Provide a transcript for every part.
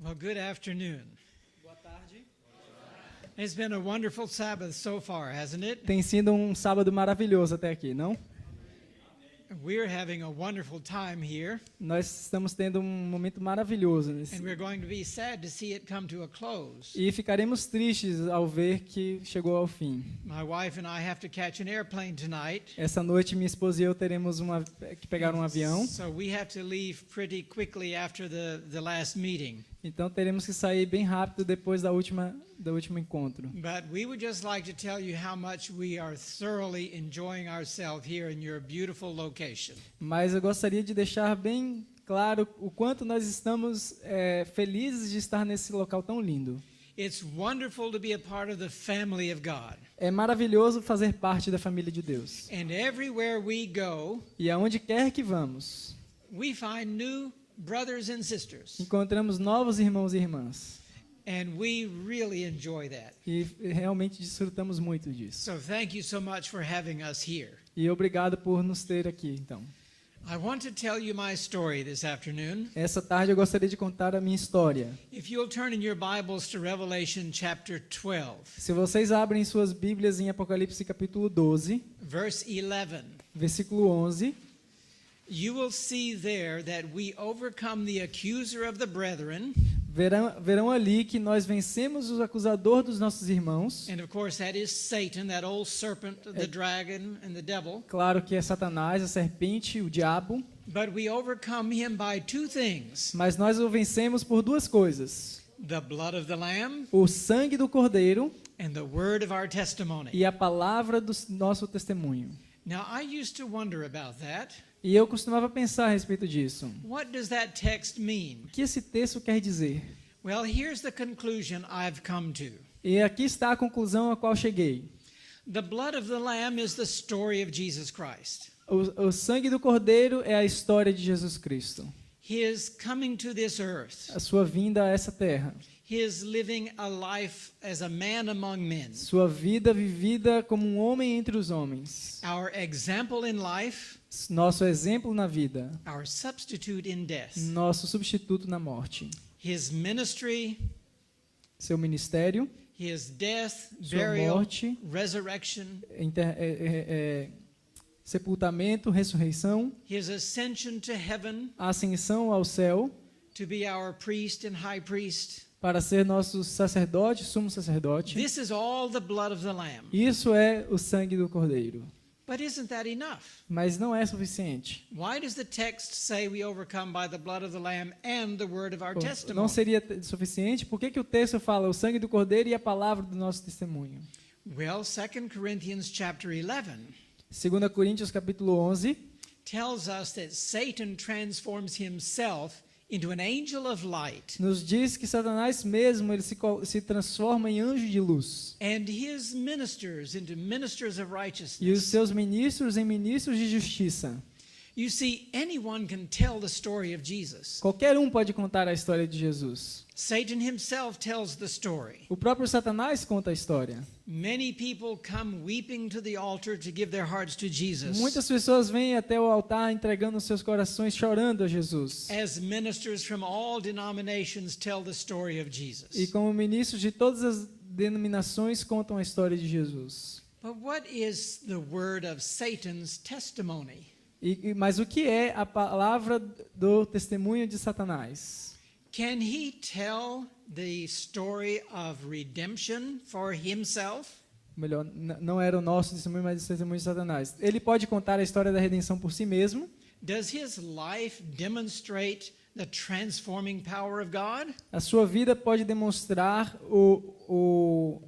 Well, good afternoon. Boa tarde. It's been a wonderful Sabbath so far, hasn't it? Tem sido um sábado maravilhoso até aqui, não? We're having a wonderful time here, Nós estamos tendo um momento maravilhoso and we're going to be sad to see it come to a close. e ficaremos tristes ao ver que chegou ao fim. My wife and I have to catch an airplane tonight, Essa noite minha esposa e eu teremos que pegar um avião, so we have to leave pretty quickly after the last meeting. então teremos que sair bem rápido depois do último encontro. But we would just like to tell you how much we are thoroughly enjoying ourselves here in your beautiful location. Mas eu gostaria de deixar bem claro o quanto nós estamos felizes de estar nesse local tão lindo. It's wonderful to be a part of the family of God. É maravilhoso fazer parte da família de Deus. And everywhere we go, E aonde quer que vamos, we find new brothers and sisters. encontramos novos irmãos e irmãs. And we really enjoy that. E realmente desfrutamos muito disso. So thank you so much for having us here. E obrigado por nos ter aqui, então. I want to tell you my story this afternoon. Essa tarde eu gostaria de contar a minha história. If you'll turn in your Bibles to Revelation chapter 12, Se vocês abrem suas Bíblias em Apocalipse capítulo 12, verse 11, versículo 11, you will see there that we overcome the accuser of the brethren. verão ali que nós vencemos o acusador dos nossos irmãos. And of course, that is Satan, that old serpent, the dragon, and the devil. Claro que é Satanás, a serpente, o diabo. But we overcome him by two things: Mas nós o vencemos por duas coisas: the blood of the Lamb o sangue do Cordeiro and the word of our testimony. e a palavra do nosso testemunho. Now, I used to wonder about that. E eu costumava pensar a respeito disso. What does that text mean? O que esse texto quer dizer? Well, here's the conclusion I've come to. E aqui está a conclusão a qual cheguei. The blood of the Lamb is the story of Jesus Christ. O sangue do Cordeiro é a história de Jesus Cristo. His coming to this earth. A sua vinda a essa terra. His living a life as a man among men. Sua vida vivida como um homem entre os homens. Our example in life. Nosso exemplo na vida. Our substitute in death. Nosso substituto na morte. His ministry. Seu ministério. His death, Sua burial, morte. resurrection. Sepultamento, ressurreição. His ascension to heaven. A ascensão ao céu. To be our priest and high priest. Para ser nosso sacerdote, sumo sacerdote. This is all the blood of the Lamb. Isso é o sangue do Cordeiro. But isn't that enough? Mas não é suficiente. Why does the text say we overcome by the blood of the Lamb and the word of our Não testimony? seria suficiente? Por que o texto fala o sangue do Cordeiro e a palavra do nosso testemunho? Well, 2 Corinthians chapter 11 2 Coríntios capítulo 11 tells us that Satan transforms himself into an angel of light, nos diz que Satanás mesmo ele se transforma em anjo de luz and his ministers into ministers of e os righteousness. seus ministros em ministros de justiça. You see, anyone can tell the story of Jesus. Qualquer um pode contar a história de Jesus. Satan himself tells the story. O próprio Satanás conta a história. Many people come weeping to the altar to give their hearts to Jesus. Muitas pessoas vêm até o altar entregando seus corações, chorando a Jesus. As ministers from all denominations tell the story of Jesus. E como ministros de todas as denominações contam a história de Jesus. But what is the word of Satan's testimony? Mas o que é a palavra do testemunho de Satanás? Can he tell the story of redemption for himself? Melhor, não era o nosso testemunho, mas o testemunho de Satanás. Ele pode contar a história da redenção por si mesmo. Does his life demonstrate the transforming power of God? A sua vida pode demonstrar o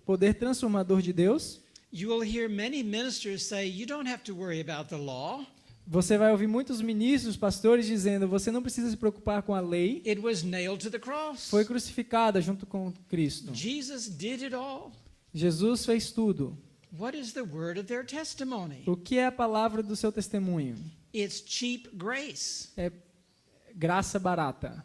poder transformador de Deus. You will hear many ministers say you don't have to worry about the law. Você vai ouvir muitos ministros, pastores dizendo, você não precisa se preocupar com a lei. It was nailed to the cross. Foi crucificada junto com Cristo. Jesus did it all. Jesus fez tudo. What is the word of their testimony? O que é a palavra do seu testemunho? It's cheap grace. É graça barata.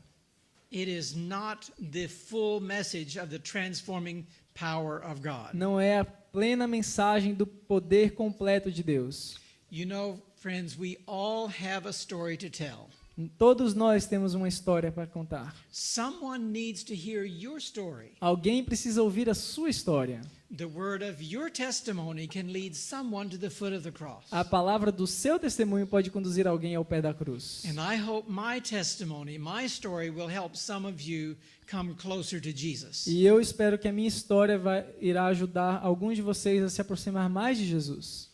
It is not the full message of the transforming power of God. Não é a plena mensagem do poder completo de Deus. You know, friends, we all have a story to tell. Todos nós temos uma história para contar. Someone needs to hear your story. Alguém precisa ouvir a sua história. The word of your testimony can lead someone to the foot of the cross. A palavra do seu testemunho pode conduzir alguém ao pé da cruz. And I hope my testimony, my story will help some of you come closer to Jesus. E eu espero que a minha história irá ajudar alguns de vocês a se aproximar mais de Jesus.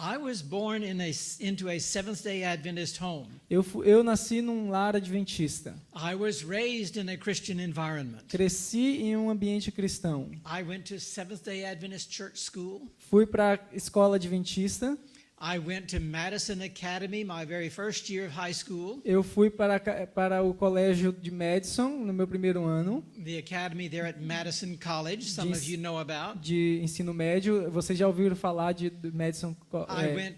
I was born into a Seventh-day Adventist home. Eu nasci num lar adventista. I was raised in a Christian environment. Cresci em um ambiente cristão. I went to Seventh-day Adventist Church School. Fui para a escola adventista. I went to Madison Academy my very first year of high school. Eu fui para o colégio de Madison no meu primeiro ano The academy there at Madison College, some of you know about. de ensino médio. Vocês já ouviram falar de Madison,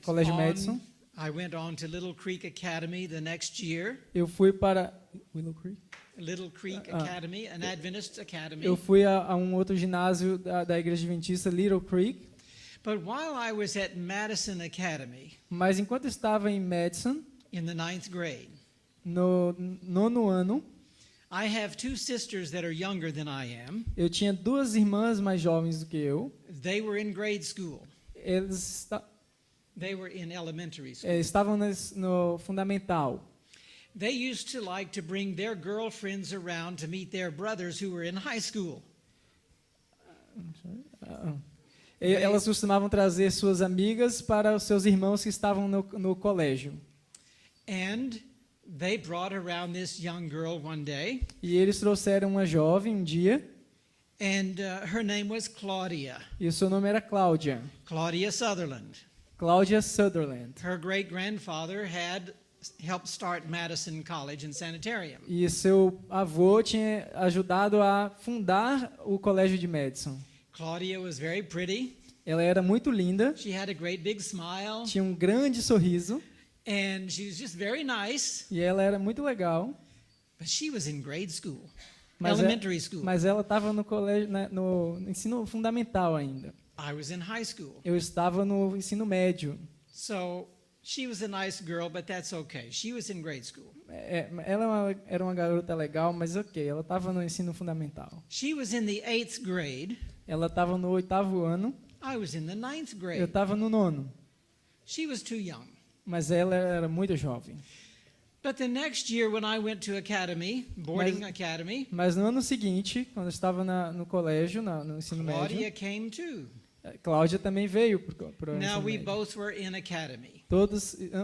Colégio Madison? I went on to Little Creek Academy the next year. Eu fui para Willow Creek. Little Creek Academy, an Adventist academy. Eu fui a um outro ginásio da igreja adventista, Little Creek. But while I was at Madison Academy, Mas enquanto estava em Madison, in the 9th grade, no 9º ano, I have two sisters that are younger than I am. eu tinha duas irmãs mais jovens do que eu. They were in grade school. They were in elementary school. Estavam no fundamental. They used to like to bring their girlfriends around to meet their brothers who were in high school. Elas costumavam trazer suas amigas para os seus irmãos que estavam no colégio. And they brought around this young girl one day. E eles trouxeram uma jovem um dia. And her name was Claudia. E o seu nome era Cláudia. Claudia Sutherland. Cláudia Sutherland. Her great-grandfather had helped start Madison College and Sanitarium. E seu avô tinha ajudado a fundar o colégio de Madison. Claudia was very pretty. Ela era muito linda. She had a great big smile. Tinha um grande sorriso. And she was just very nice. E ela era muito legal. But she was in grade school. Mas Elementary school. Mas ela estava no colégio, no ensino fundamental ainda. I was in high school. Eu estava no ensino médio. So she was a nice girl, but that's okay. She was in grade school. Ela era uma garota legal, mas ok, ela estava no ensino fundamental. She was in the 8th grade. Ela estava no 8º ano. I was in the 9th Eu grade. estava no 9º. She was too young. Mas ela era muito jovem. But the next year when I went to academy, boarding academy, Mas no ano seguinte, quando eu estava no colégio, no ensino Claudia médio, came too. Cláudia também veio para o Now ensino we médio. both were in academy.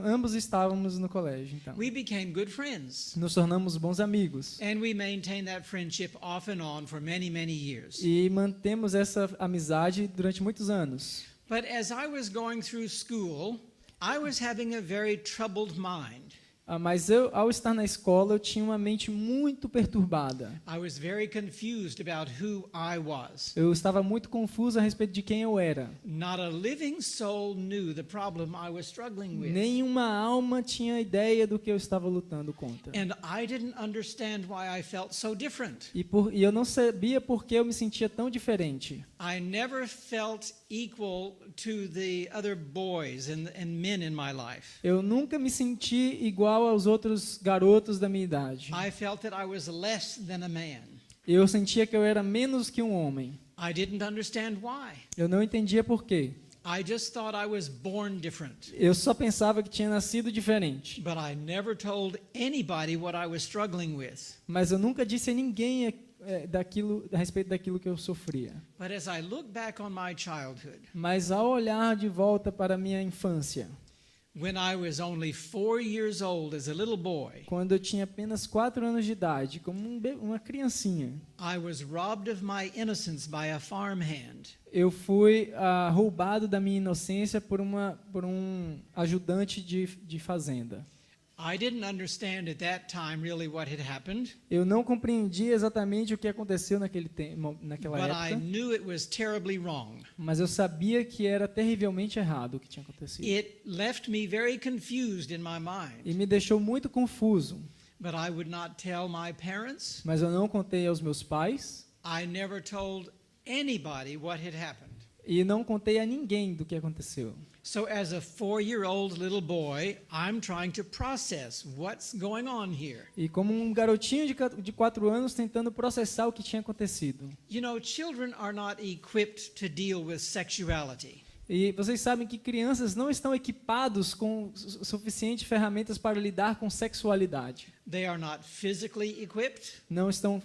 Ambos estávamos no colégio, então. We became good friends. Nos tornamos bons amigos. And we maintained that friendship off and on for many, many years. E mantemos essa amizade durante muitos anos. But as I was going through school, I was having a very troubled mind. Mas ao estar na escola, eu tinha uma mente muito perturbada. I was very confused about who I was. Eu estava muito confuso a respeito de quem eu era. Not a living soul knew the problem I was struggling with. Nenhuma alma tinha ideia do que eu estava lutando contra. And I didn't understand why I felt so different. E eu não sabia por que eu me sentia tão diferente. I never felt equal to the other boys and men in my life. Eu nunca me senti igual aos outros garotos da minha idade. I felt that I was less than a man. Eu sentia que eu era menos que um homem. I didn't understand why. Eu não entendia por quê. I just thought I was born different. Eu só pensava que tinha nascido diferente. But I never told anybody what I was struggling with. Mas eu nunca disse a ninguém a respeito daquilo que eu sofria. But as I look back on my childhood, Mas ao olhar de volta para a minha infância, when I was only 4 years old as a little boy, quando eu tinha apenas 4 anos de idade, como uma criancinha, I was robbed of my innocence by a farmhand. eu fui roubado da minha inocência por um ajudante de fazenda. I didn't understand at that time really what had happened, Eu não compreendi exatamente o que aconteceu naquela but I época, knew it was terribly wrong. mas eu sabia que era terrivelmente errado o que tinha acontecido. It left me very confused in my E mind, me deixou muito confuso, but I would not tell my parents. mas eu não contei aos meus pais I never told anybody what had happened. e não contei a ninguém do que aconteceu. So as a 4-year-old little boy, I'm trying to process what's going on here. E como um garotinho de 4 anos tentando processar o que tinha acontecido. You know, children are not equipped to deal with sexuality. E vocês sabem que crianças não estão equipados com suficientes ferramentas para lidar com sexualidade. They are not physically equipped. Não estão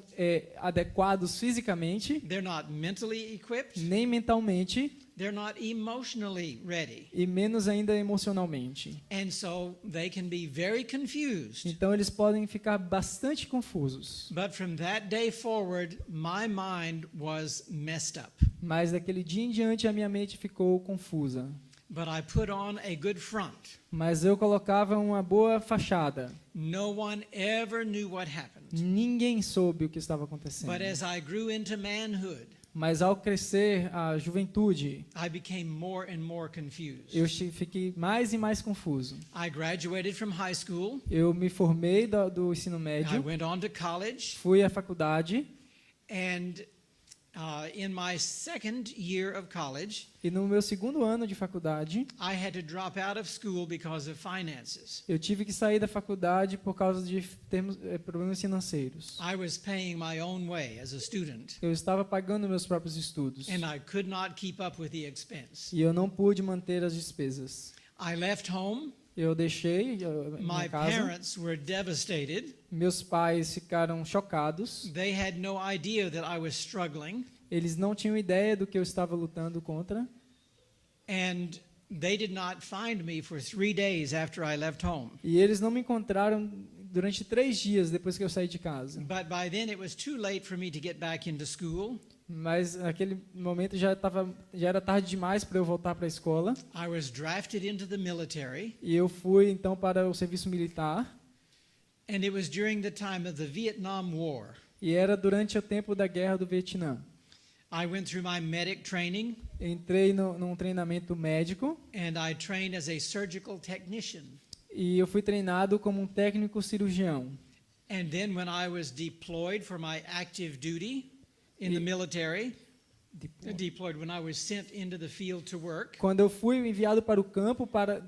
adequados fisicamente, They're not mentally equipped. nem mentalmente, They're not emotionally ready. e menos ainda emocionalmente. And so they can be very confused. Então eles podem ficar bastante confusos. But from that day forward, my mind was messed up. Mas daquele dia em diante a minha mente ficou confusa. But I put on a good front. Mas eu colocava uma boa fachada. No one ever knew what happened. Ninguém soube o que estava acontecendo. But as I grew into manhood, Mas ao crescer a juventude, I became more and more confused. eu fiquei mais e mais confuso. I graduated from high school. Eu me formei do ensino I médio, went on to college. fui à faculdade, And in my second year of college, e no meu segundo ano de faculdade, I had to drop out of school because of finances. eu tive que sair da faculdade por causa de problemas financeiros. I was paying my own way as a student, Eu estava pagando meus próprios estudos and I could not keep up with the expense. e eu não pude manter as despesas. I left home. Eu deixei My minha casa. parents were devastated. Meus pais ficaram chocados. They had no idea that I was struggling, Eles não tinham ideia do que eu estava lutando contra. and they did not find me for 3 days after I left home. E eles não me encontraram durante 3 dias depois que eu saí de casa. But by then it was too late for me to get back into school. Mas naquele momento já era tarde demais para eu voltar para a escola. I was drafted into the military, E eu fui então para o serviço militar. and it was during the time of the Vietnam War. E era durante o tempo da Guerra do Vietnã. I went through my medic training, Entrei num treinamento médico and I trained as a surgical technician. e eu fui treinado como um técnico cirurgião. And then when I was deployed for my active duty in the military, deployed when I was sent into the field to work, Quando eu fui enviado para o campo para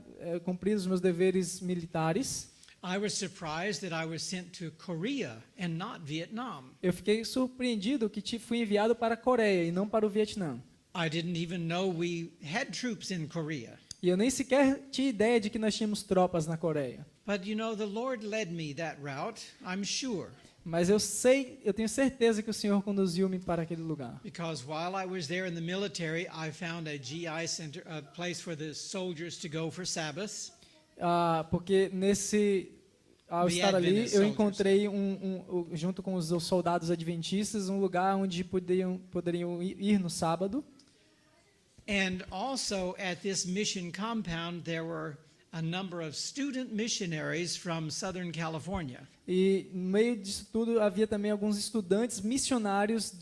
cumprir os meus deveres militares, I was surprised that I was sent to Korea and not Vietnam. eu fiquei surpreendido que fui enviado para a Coreia e não para o Vietnã. I didn't even know we had troops in Korea. E eu nem sequer tinha ideia de que nós tínhamos tropas na Coreia. But you know, the Lord led me that route, I'm sure, Mas eu tenho certeza que o Senhor conduziu-me para aquele lugar. because while I was there in the military, I found a GI center, a place for the soldiers to go for Sabbath. Porque ao The estar ali, Adventist eu soldiers. encontrei junto com os soldados adventistas um lugar onde poderiam ir no sábado. And also at this mission compound, there were a number of student missionaries from Southern California. E no meio disso tudo havia também alguns estudantes missionários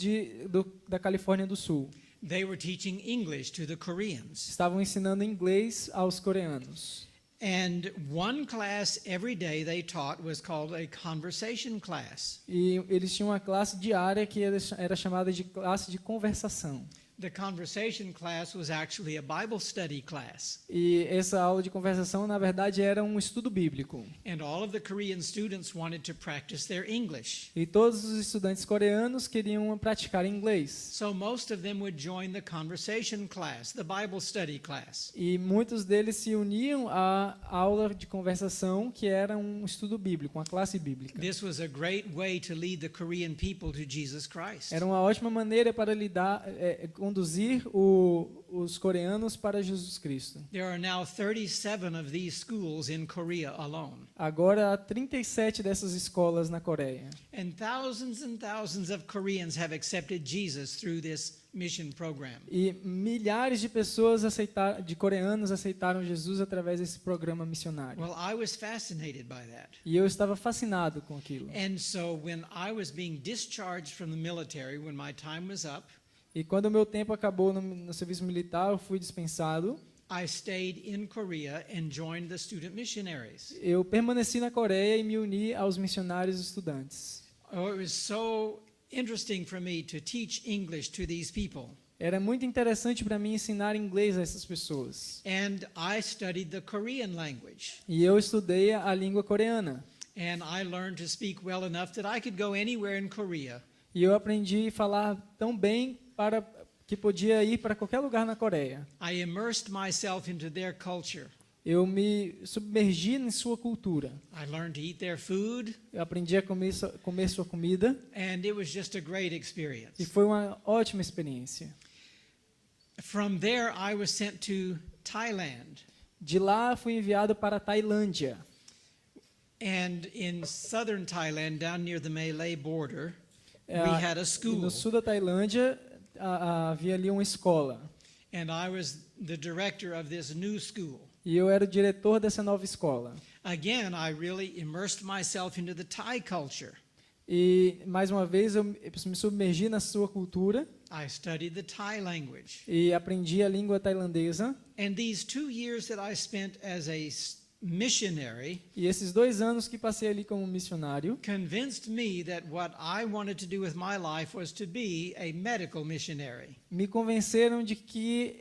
da Califórnia do Sul. They were teaching English to the Koreans. Estavam ensinando inglês aos coreanos. And one class every day they taught was called a conversation class. E eles tinham uma classe diária que era chamada de classe de conversação. The conversation class was actually a Bible study class. E essa aula de conversação, na verdade, era um estudo bíblico. And all of the Korean students wanted to practice their English. E todos os estudantes coreanos queriam praticar inglês. So most of them would join the conversation class, the Bible study class. E muitos deles se uniam à aula de conversação, que era um estudo bíblico, uma classe bíblica. This was a great way to lead the Korean people to Jesus Christ. Era uma ótima maneira para conduzir os coreanos para Jesus Cristo. There are now 37 of these schools in Korea alone. Agora há 37 dessas escolas na Coreia. And thousands of Koreans have accepted Jesus through this mission program. E milhares de pessoas de coreanos aceitaram Jesus através desse programa missionário. Well, I was fascinated by that. E eu estava fascinado com aquilo. And so when I was being discharged from the military, when my time was up, E quando o meu tempo acabou no serviço militar, eu fui dispensado. I stayed in Korea and joined the student missionaries. Eu permaneci na Coreia e me uni aos missionários estudantes. Oh, it was so interesting for me to teach English to these people. Era muito interessante para mim ensinar inglês a essas pessoas. And I studied the Korean language. E eu estudei a língua coreana. And I learned to speak well enough that I could go anywhere in Korea. E eu aprendi a falar tão bem para que podia ir para qualquer lugar na Coreia. I immersed myself into their culture. Eu me submergi em sua cultura. I learned to eat their food, Eu aprendi a comer sua comida and it was just a great e experience. foi uma ótima experiência. From there, I was sent to Thailand. De lá fui enviado para a Tailândia. And in southern Thailand, down near the Malay border, we Ah, had a e school. no sul da Tailândia havia ali uma escola. And I was the director of this new school. E eu era o diretor dessa nova escola. Again, I really immersed myself into the Thai culture. E, mais uma vez, eu me submergi na sua cultura I studied the Thai language. e aprendi a língua tailandesa. And these 2 years that I spent as a missionary E esses 2 anos que passei ali como missionário convinced me that what I wanted to do with my life was to be a medical missionary. me convenceram de que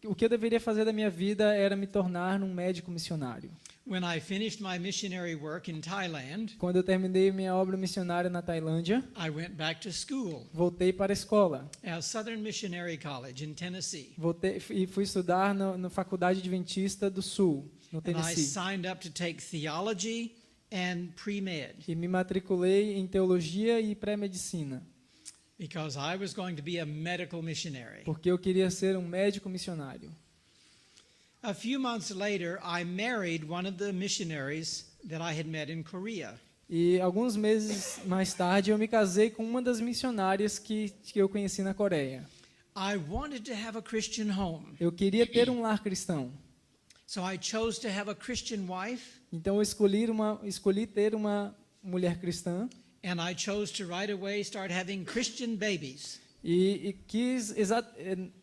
o que eu deveria fazer da minha vida era me tornar um médico missionário. When I finished my missionary work in Thailand, Quando eu terminei minha obra missionária na Tailândia, I went back to school voltei para a escola. at Southern Missionary College in Tennessee. Voltei e fui estudar na Faculdade Adventista do Sul, no And I Tennessee. signed up to take theology and pre-med E me matriculei em teologia e pré-medicina, because I was going to be a medical missionary. porque eu queria ser um médico missionário. A few months later, I married one of the missionaries that I had met in Korea. E alguns meses mais tarde eu me casei com uma das missionárias que eu conheci na Coreia. I wanted to have a Christian home, Eu queria ter um lar cristão. so I chose to have a Christian wife, Então eu escolhi ter uma mulher cristã and I chose to right away start having Christian babies. e quis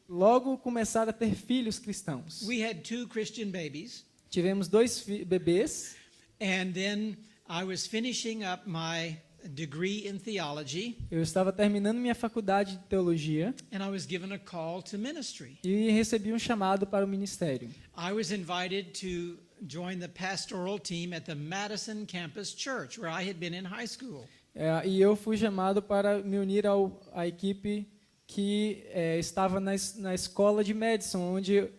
logo começar a ter filhos cristãos. We had 2 Christian babies, Tivemos 2 bebês and then I was finishing up my degree in theology, Eu estava terminando minha faculdade de teologia and I was given a call to ministry. e recebi um chamado para o ministério. I was invited to join the pastoral team at the Madison Campus Church, where I had been in high school. E eu fui chamado para me unir à equipe que estava na escola de Madison, onde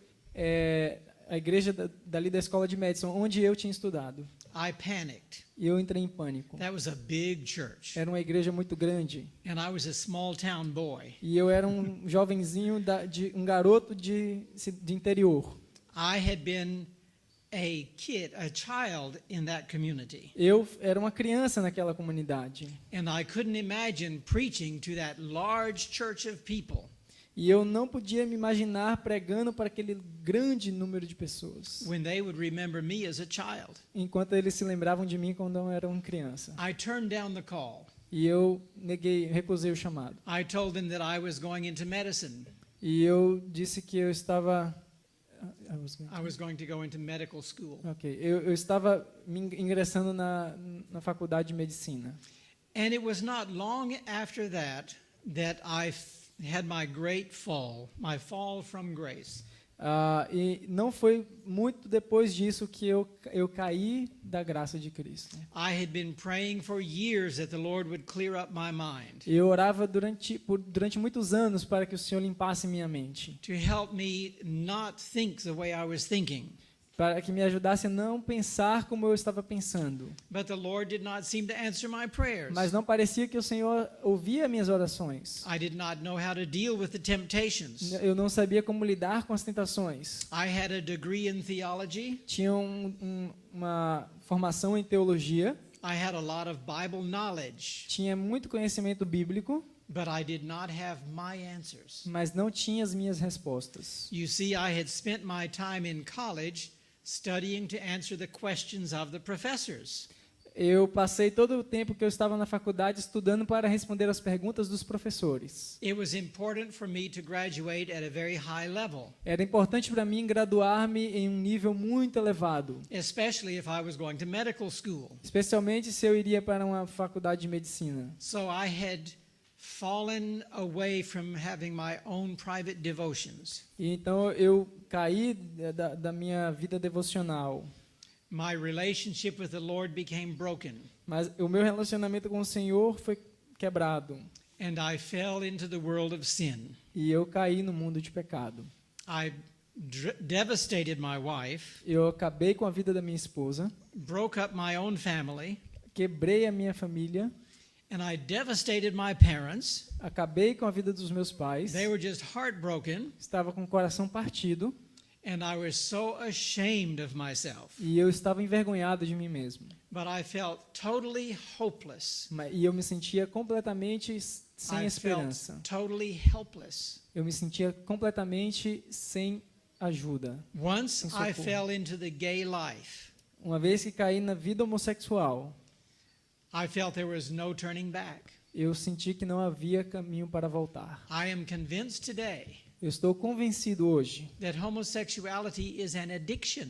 a igreja dali da escola de Madison, onde eu tinha estudado. I panicked. E eu entrei em pânico. That was a big church, Era uma igreja muito grande. and I was a small town boy. E eu era um jovenzinho, um garoto de interior. I had been a child in that community, Eu era uma criança naquela comunidade. and I couldn't imagine preaching to that large church of people. E eu não podia me imaginar pregando para aquele grande número de pessoas, When they would remember me as a child. enquanto eles se lembravam de mim quando eu era uma criança. I turned down the call. E eu recusei o chamado. I told them that I was going into medicine. E eu disse que eu estava... I was going to go into medical school. Ok, eu estava me ingressando na faculdade de medicina. And it was not long after that I had my great fall, my fall from grace. E não foi muito depois disso que eu caí da graça de Cristo. I had been praying for years that the Lord would clear up my mind, Eu orava durante muitos anos para que o Senhor limpasse minha mente, to help me not think the way I was thinking. para que me ajudasse a não pensar como eu estava pensando. But the Lord did not seem to answer my prayers. Mas não parecia que o Senhor ouvia minhas orações. I did not know how to deal with the temptations. Eu não sabia como lidar com as tentações. I had a degree in theology. Tinha uma formação em teologia, I had a lot of Bible knowledge, tinha muito conhecimento bíblico, but I did not have my answers. mas não tinha as minhas respostas. You see, I had spent my time in college studying to answer the questions of the professors. Eu passei todo o tempo que eu estava na faculdade estudando para responder as perguntas dos professores. It was important for me to graduate at a very high level, Era importante para mim graduar-me em um nível muito elevado, especially if I was going to medical school. especialmente se eu iria para uma faculdade de medicina. So I had fallen away from having my own private devotions. E então eu caí da minha vida devocional. My relationship with the Lord became broken, Mas o meu relacionamento com o Senhor foi quebrado. and I fell into the world of sin. E eu caí no mundo de pecado. I devastated my wife, Eu acabei com a vida da minha esposa, broke up my own family, quebrei a minha família, and I devastated my parents. acabei com a vida dos meus pais, They were just heartbroken, estava com o coração partido and I was so ashamed of myself. e eu estava envergonhado de mim mesmo. But I felt totally hopeless. E eu me sentia completamente sem I felt esperança. totally helpless. Eu me sentia completamente sem ajuda. Once Sem I socorro. fell into the gay life, Uma vez que caí na vida homossexual, I felt there was no turning back. eu senti que não havia caminho para voltar. I am convinced today Eu estou convencido hoje that homosexuality is an addiction,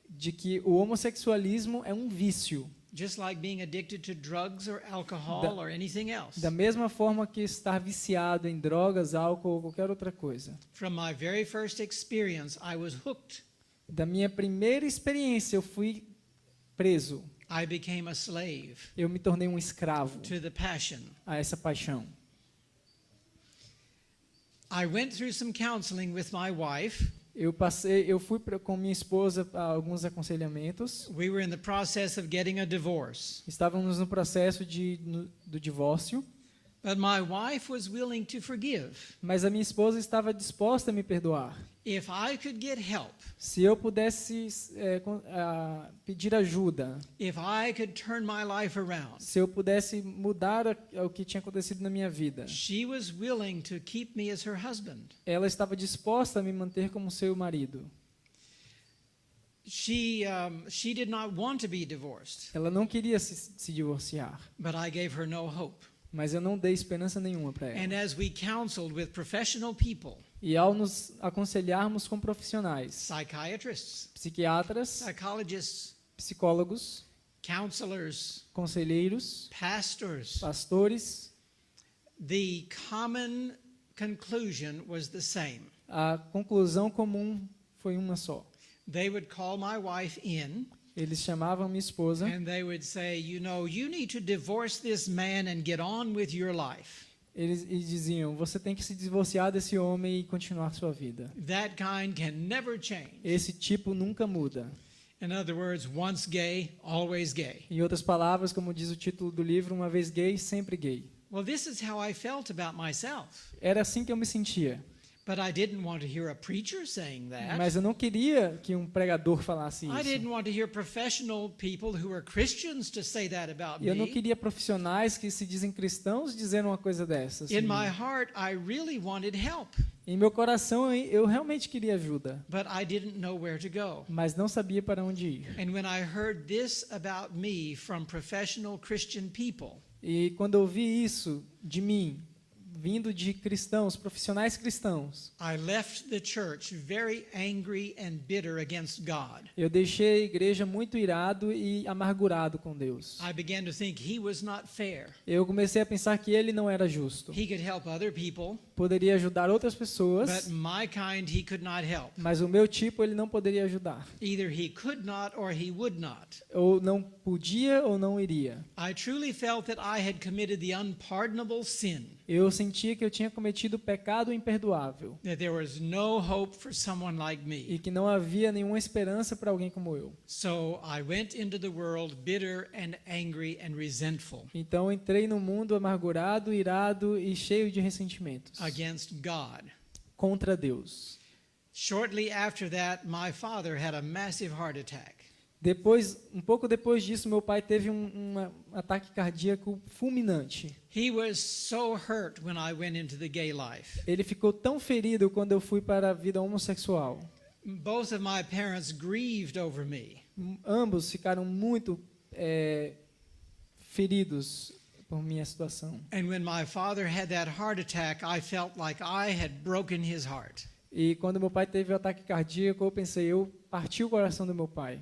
de que o homossexualismo é um vício, just like being addicted to drugs or alcohol or anything else. da mesma forma que estar viciado em drogas, álcool ou qualquer outra coisa. From my very first experience, I was hooked. Da minha primeira experiência, eu fui preso. I became a slave Eu me tornei um escravo to the passion. a essa paixão. I went through some counseling with my wife. Eu fui com minha esposa a alguns aconselhamentos. We were in the process of getting a divorce. Estávamos no processo do divórcio, But my wife was willing to forgive. mas a minha esposa estava disposta a me perdoar. If I could get help, Se eu pudesse pedir ajuda, if I could turn my life around, se eu pudesse mudar o que tinha acontecido na minha vida, she was willing to keep me as her husband. ela estava disposta a me manter como seu marido. She did not want to be divorced, Ela não queria se divorciar, but I gave her no hope. mas eu não dei esperança nenhuma para And ela. as we counseled with professional people, E ao nos aconselharmos com profissionais, psychiatrists, psiquiatras, psychologists, psicólogos, counselors, conselheiros, pastors, pastores, the common conclusion was the same. a conclusão comum foi uma só. They would call my wife in Eles chamavam minha esposa and they would say, you know, you need to divorce this man and get on with your life. e diziam: você tem que se divorciar desse homem e continuar sua vida. That kind can never change. Esse tipo nunca muda. In other words, once gay, always gay. Em outras palavras, como diz o título do livro, uma vez gay, sempre gay. Well, this is how I felt about myself. Era assim que eu me sentia. But I didn't want to hear a preacher saying that. Mas eu não queria que um pregador falasse I isso. didn't want to hear professional people who are Christians to say that about E eu não me. queria profissionais que se dizem cristãos dizendo uma coisa dessas. In my heart, I really wanted help, Em meu coração, eu realmente queria ajuda, but I didn't know where to go. mas não sabia para onde ir. And when I heard this about me from professional Christian people, E quando eu vi isso de mim, vindo de cristãos, profissionais cristãos, I left the church very angry and bitter against God. eu deixei a igreja muito irado e amargurado com Deus. I began to think he was not fair. Eu comecei a pensar que ele não era justo. He could help other people, Poderia ajudar outras but pessoas, my kind he could not help. mas o meu tipo ele não poderia ajudar. Either he could not or he would not. Ou não podia ou não iria. I truly felt that I had committed the unpardonable sin, Eu sentia que eu tinha cometido o pecado imperdoável that there was no hope for someone like e me. que não havia nenhuma esperança para alguém como eu. So I went into the world bitter and angry and resentful Então entrei no mundo amargurado, irado e cheio de ressentimentos against God. contra Deus. Shortly after that, my father had a massive heart attack. Um pouco depois disso, meu pai teve um ataque cardíaco fulminante. He was so hurt when I went into the gay life. Ele ficou tão ferido quando eu fui para a vida homossexual. Both of my parents grieved over me. Ambos ficaram muito feridos por minha situação. And when my father had that heart attack, I felt like I had broken his heart. E quando meu pai teve o ataque cardíaco, eu pensei, eu parti o coração do meu pai.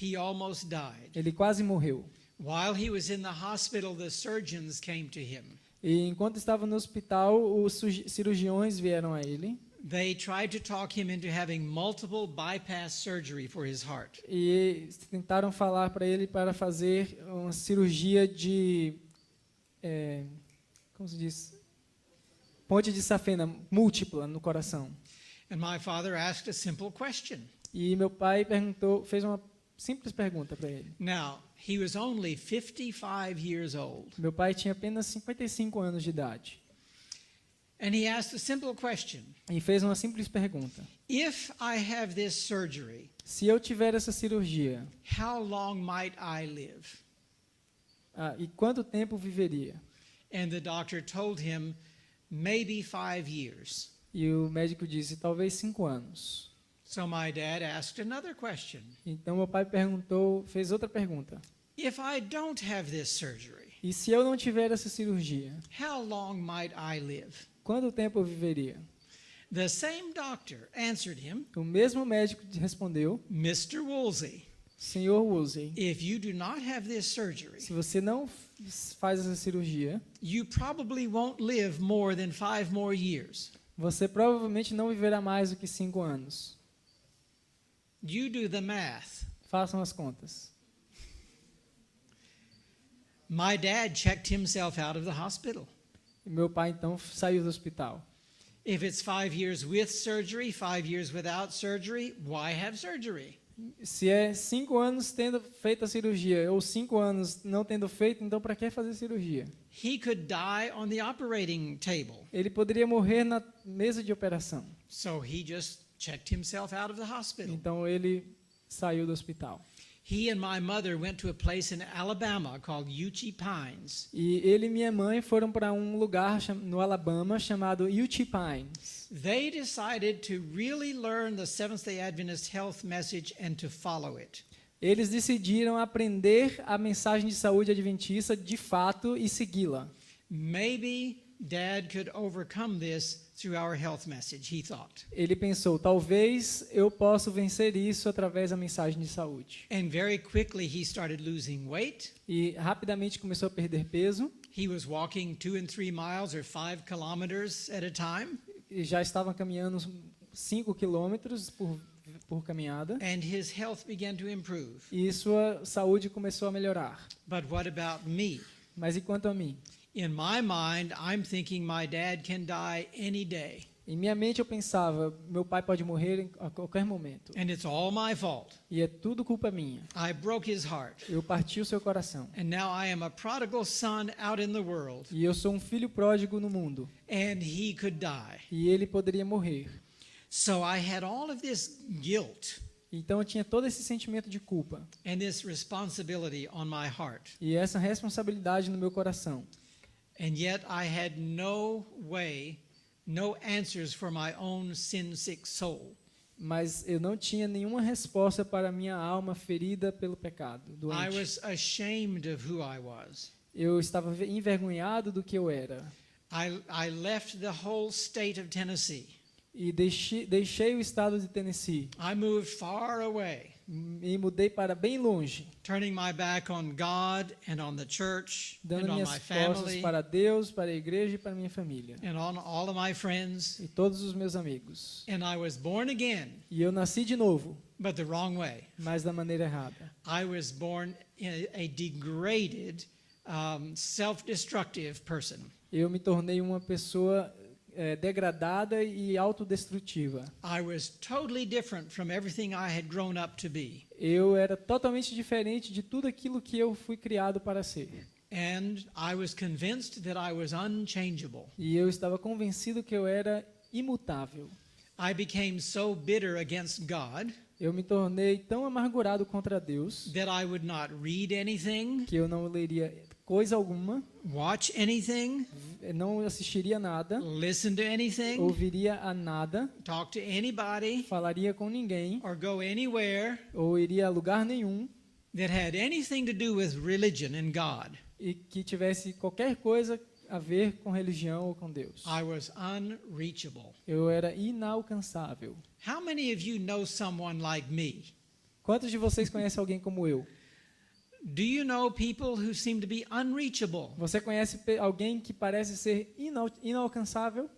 He almost died. Ele quase morreu. While he was in the hospital, the surgeons came to him. E enquanto estava no hospital, os cirurgiões vieram a ele They tried to talk him into having multiple bypass surgery for his heart. e tentaram falar para ele para fazer uma cirurgia de, como se diz, ponte de safena múltipla no coração. And my father asked a simple question. E meu pai fez uma simples pergunta para ele. Now, he was only 55 years old. Meu pai tinha apenas 55 anos de idade. And he asked a simple question. E fez uma simples pergunta. If I have this surgery, Se eu tiver essa cirurgia, how long might I live? e quanto tempo viveria? And the doctor told him, maybe 5 years. E o médico disse, talvez 5 anos. So my dad asked another question. Então meu pai fez outra pergunta. If I don't have this surgery, E se eu não tiver essa cirurgia, how long might I live? quanto tempo eu viveria? The same doctor answered him, O mesmo médico respondeu, Mr. Woolsey, Senhor Woolsey, if you do not have this surgery, se você não faz essa cirurgia, you probably won't live more than 5 more years. você provavelmente não viverá mais do que 5 anos. You do the math. Façam as contas. My dad checked himself out of the hospital. E meu pai então saiu do hospital. If it's 5 years with surgery, 5 years without surgery, why have surgery? Se é 5 anos tendo feito a cirurgia ou 5 anos não tendo feito, então para que fazer cirurgia? He could die on the operating table. Ele poderia morrer na mesa de operação. So he just checked himself out of the hospital. Então ele saiu do hospital. He and my mother went to a place in Alabama called Uchee Pines. E ele e minha mãe foram para um lugar no Alabama chamado Uchee Pines. They decided to really learn the Seventh-day Adventist health message and to follow it. Eles decidiram aprender a mensagem de saúde adventista de fato e segui-la. Maybe Dad could overcome this through our health message, he thought. Ele pensou, talvez eu possa vencer isso através da mensagem de saúde. And very quickly he started losing weight. E rapidamente começou a perder peso. He was walking 2 and 3 miles or 5 kilometers at a time. E já estava caminhando 5 quilômetros por caminhada. And his health began to improve. E sua saúde começou a melhorar. But what about me? Mas e quanto a mim? In my mind, I'm thinking my dad can die any day. Em minha mente eu pensava, meu pai pode morrer a qualquer momento. And it's all my fault. E é tudo culpa minha. I broke his heart. Eu parti o seu coração. And now I am a prodigal son out in the world. E eu sou um filho pródigo no mundo. And he could die. E ele poderia morrer. So I had all of this guilt Então eu tinha todo esse sentimento de culpa. and this responsibility on my heart. E essa responsabilidade no meu coração. And yet I had no way, no answers for my own sin-sick soul. Mas eu não tinha nenhuma resposta para a minha alma ferida pelo pecado, I doente. was ashamed of who I was. Eu estava envergonhado do que eu era. I left the whole state of Tennessee. E deixei o estado de Tennessee. I moved far away, Me mudei para bem longe, turning my back on God and on the church dando and on minhas my costas family para Deus, para a igreja e para minha família. and on all of my friends. E todos os meus amigos. And I was born again, E eu nasci de novo, but the wrong way. mas da maneira errada. I was born a degraded, self-destructive person. Eu me tornei uma pessoa degradada e autodestrutiva. I was totally different from everything I had grown up to be. Eu era totalmente diferente de tudo aquilo que eu fui criado para ser. And I was convinced that I was unchangeable. E eu estava convencido que eu era imutável. I became so bitter against God Eu me tornei tão amargurado contra Deus that I would not read anything, que eu não leria coisa alguma, watch anything, não assistiria nada, listen to anything, ouviria a nada, talk to anybody, falaria com ninguém or go anywhere ou iria a lugar nenhum that had anything to do with religion and God. e que tivesse qualquer coisa a ver com religião ou com Deus. I was unreachable. Eu era inalcançável. How many of you know someone like me? Quantos de vocês conhecem alguém como eu? Do you know people who seem to be unreachable? Você conhece alguém que parece ser inalcançável?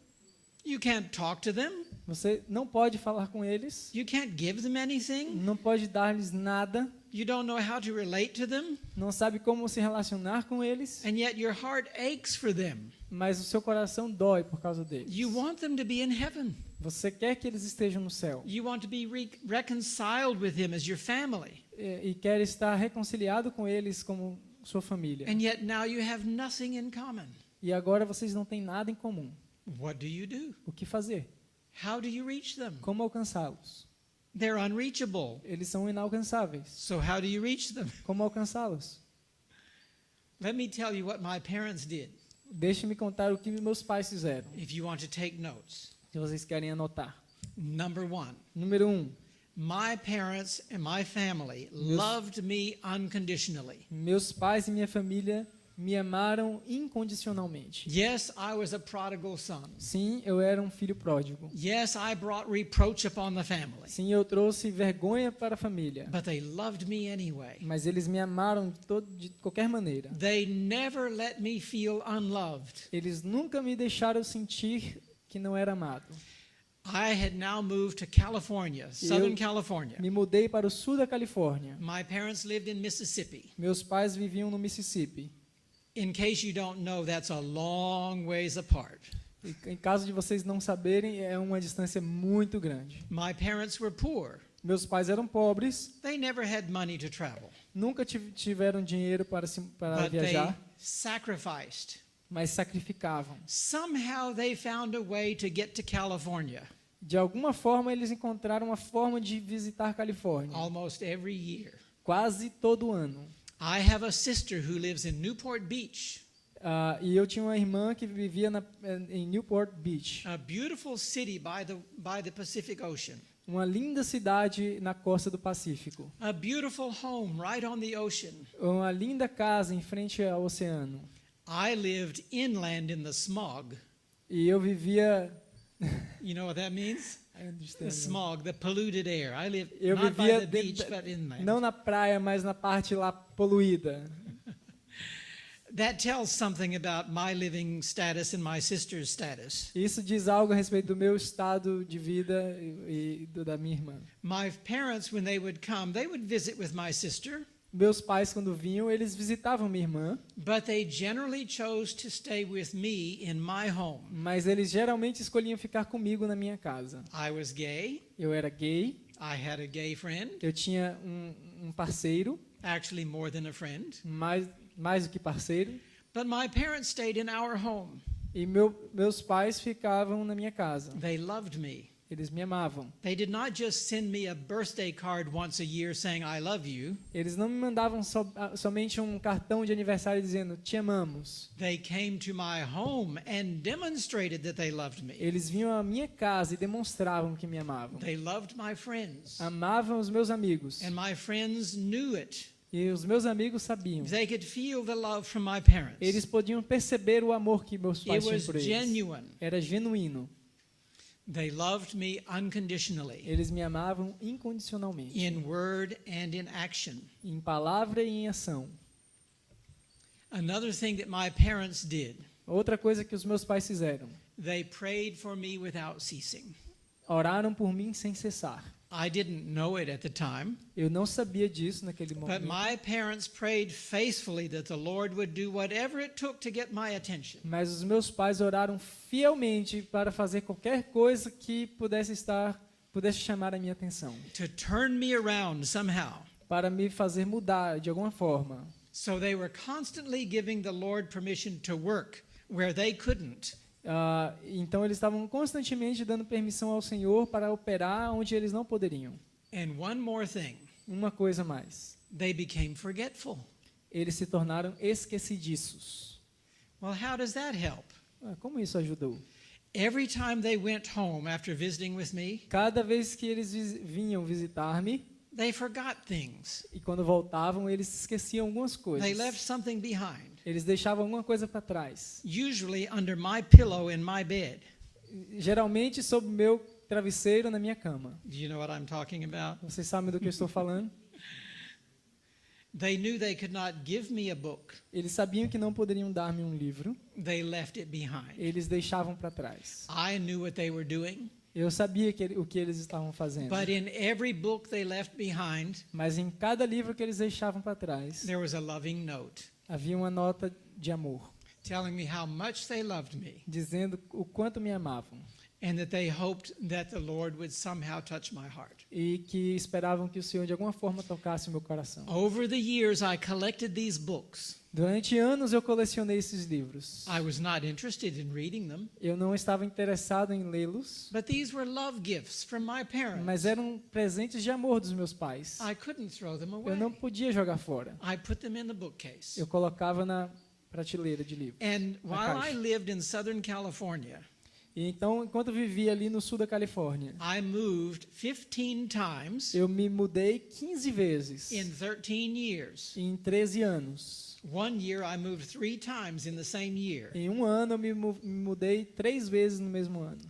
You can't talk to them. Você não pode falar com eles, You can't give them anything. não pode dar-lhes nada, You don't know how to relate to them. não sabe como se relacionar com eles, And yet your heart aches for them. mas o seu coração dói por causa deles. You want them to be in heaven. Você quer que eles estejam no céu You want to be reconciled with them as your family. e quer estar reconciliado com eles como sua família. And yet now you have nothing in common. E agora vocês não têm nada em comum. What do you do? O que fazer? How do you reach them? Como alcançá-los? They're unreachable. Eles são inalcançáveis. So how do you reach them? Como alcançá-los? Let me tell you what my parents did, Deixe-me contar o que meus pais fizeram, if you want to take notes. se vocês querem anotar. Number 1, Número 1. my parents and my family loved me unconditionally. Meus pais e minha família me amaram incondicionalmente. Yes, I was a prodigal son. Sim, eu era um filho pródigo. Yes, I brought reproach upon the family. Sim, eu trouxe vergonha para a família. But they loved me anyway. Mas eles me amaram de qualquer maneira. They never let me feel unloved. Eles nunca me deixaram sentir que não era amado. I had now moved to California, Southern California. Me mudei para o sul da Califórnia. My parents lived in Mississippi. Meus pais viviam no Mississippi. In case you don't know, that's a long ways apart. E, em caso de vocês não saberem, é uma distância muito grande. My parents were poor. Meus pais eram pobres, They never had money to travel, nunca tiveram dinheiro para but they viajar, sacrificed. mas sacrificavam. Somehow they found a way to get to California De alguma forma, eles encontraram uma forma de visitar Califórnia, almost every year. quase todo ano. I have a sister who lives in Newport Beach, E eu tinha uma irmã que vivia em Newport Beach, a beautiful city by the Pacific Ocean. uma linda cidade na costa do Pacífico, A beautiful home right on the ocean. uma linda casa em frente ao oceano. I lived inland in the smog. E eu vivia You know what that means? I The understand. smog, the polluted air. I lived Eu not by vivia the beach, but inland. não na praia, mas na parte lá poluída. That tells something about my living status and my sister's status. Isso diz algo a respeito do meu estado de vida e da minha irmã. My parents, when they would come, they would visit with my sister, Meus pais, quando vinham, eles visitavam minha irmã, but they generally chose to stay with me in my home. mas eles geralmente escolhiam ficar comigo na minha casa. I was gay. Eu era gay, I had a gay friend, eu tinha um parceiro, actually more than a friend. mais do que parceiro, But my parents stayed in our home. e meus pais ficavam na minha casa. They loved me. Eles me amavam. They did not just send me a birthday card once a year saying, I love you. Eles não me mandavam somente um cartão de aniversário dizendo, te amamos. They came to my home and demonstrated that they loved me. Eles vinham à minha casa e demonstravam que me amavam. They loved my friends. Amavam os meus amigos. And my friends knew it. E os meus amigos sabiam. They could feel the love from my parents. Eles podiam perceber o amor que meus pais It tinham was por eles. genuine. Era genuíno. They loved me unconditionally, Eles me amavam incondicionalmente. in word and in action. Em palavra e em ação. Another thing that my parents did, Outra coisa que os meus pais fizeram. they prayed for me without ceasing. Oraram por mim sem cessar. I didn't know it at the time, Eu não sabia disso naquele but momento. my parents prayed faithfully that the Lord would do whatever it took to get my attention. Mas os meus pais oraram fielmente para fazer qualquer coisa que pudesse chamar a minha atenção, To turn me around somehow. para me fazer mudar de alguma forma. So they were constantly giving the Lord permission to work where they couldn't. Então eles estavam constantemente dando permissão ao Senhor para operar onde eles não poderiam. And one more thing, Uma coisa mais, they became forgetful. eles se tornaram esquecidiços. Well, how does that help? Como isso ajudou? Every time they went home after visiting with me, Cada vez que eles vinham visitar-me, they forgot things. e quando voltavam, eles esqueciam algumas They left coisas. something behind, Eles deixavam alguma coisa para trás. usually under my pillow in my bed. Geralmente sob o meu travesseiro na minha cama. Do you know what I'm talking about? Vocês sabem do que eu estou falando? They knew they could not give me a book. Eles sabiam que não poderiam dar-me um livro. They left it behind. Eles deixavam para trás. I knew what they were doing, Eu sabia o que eles estavam fazendo. but in every book they left behind, Mas em cada livro que eles deixavam para trás, there was a loving note havia uma nota de amor, telling me how much they loved me dizendo o quanto me amavam and that they hoped that the Lord would somehow touch my heart. e que esperavam que o Senhor de alguma forma tocasse o meu coração. Over the years, I collected these books. Durante anos eu colecionei esses livros. I was not interested in reading them, Eu não estava interessado em lê-los, but these were love gifts from my parents. mas eram presentes de amor dos meus pais. I couldn't throw them Eu não away. podia jogar fora. I put them in the bookcase. Eu colocava na prateleira de livros. And while I caixa. lived in Southern California, E então, enquanto eu vivia ali no sul da Califórnia, I moved 15 times eu me mudei 15 vezes in 13 years. em 13 anos. One year I moved 3 times in the same year. Em um ano eu me mudei 3 vezes no mesmo ano.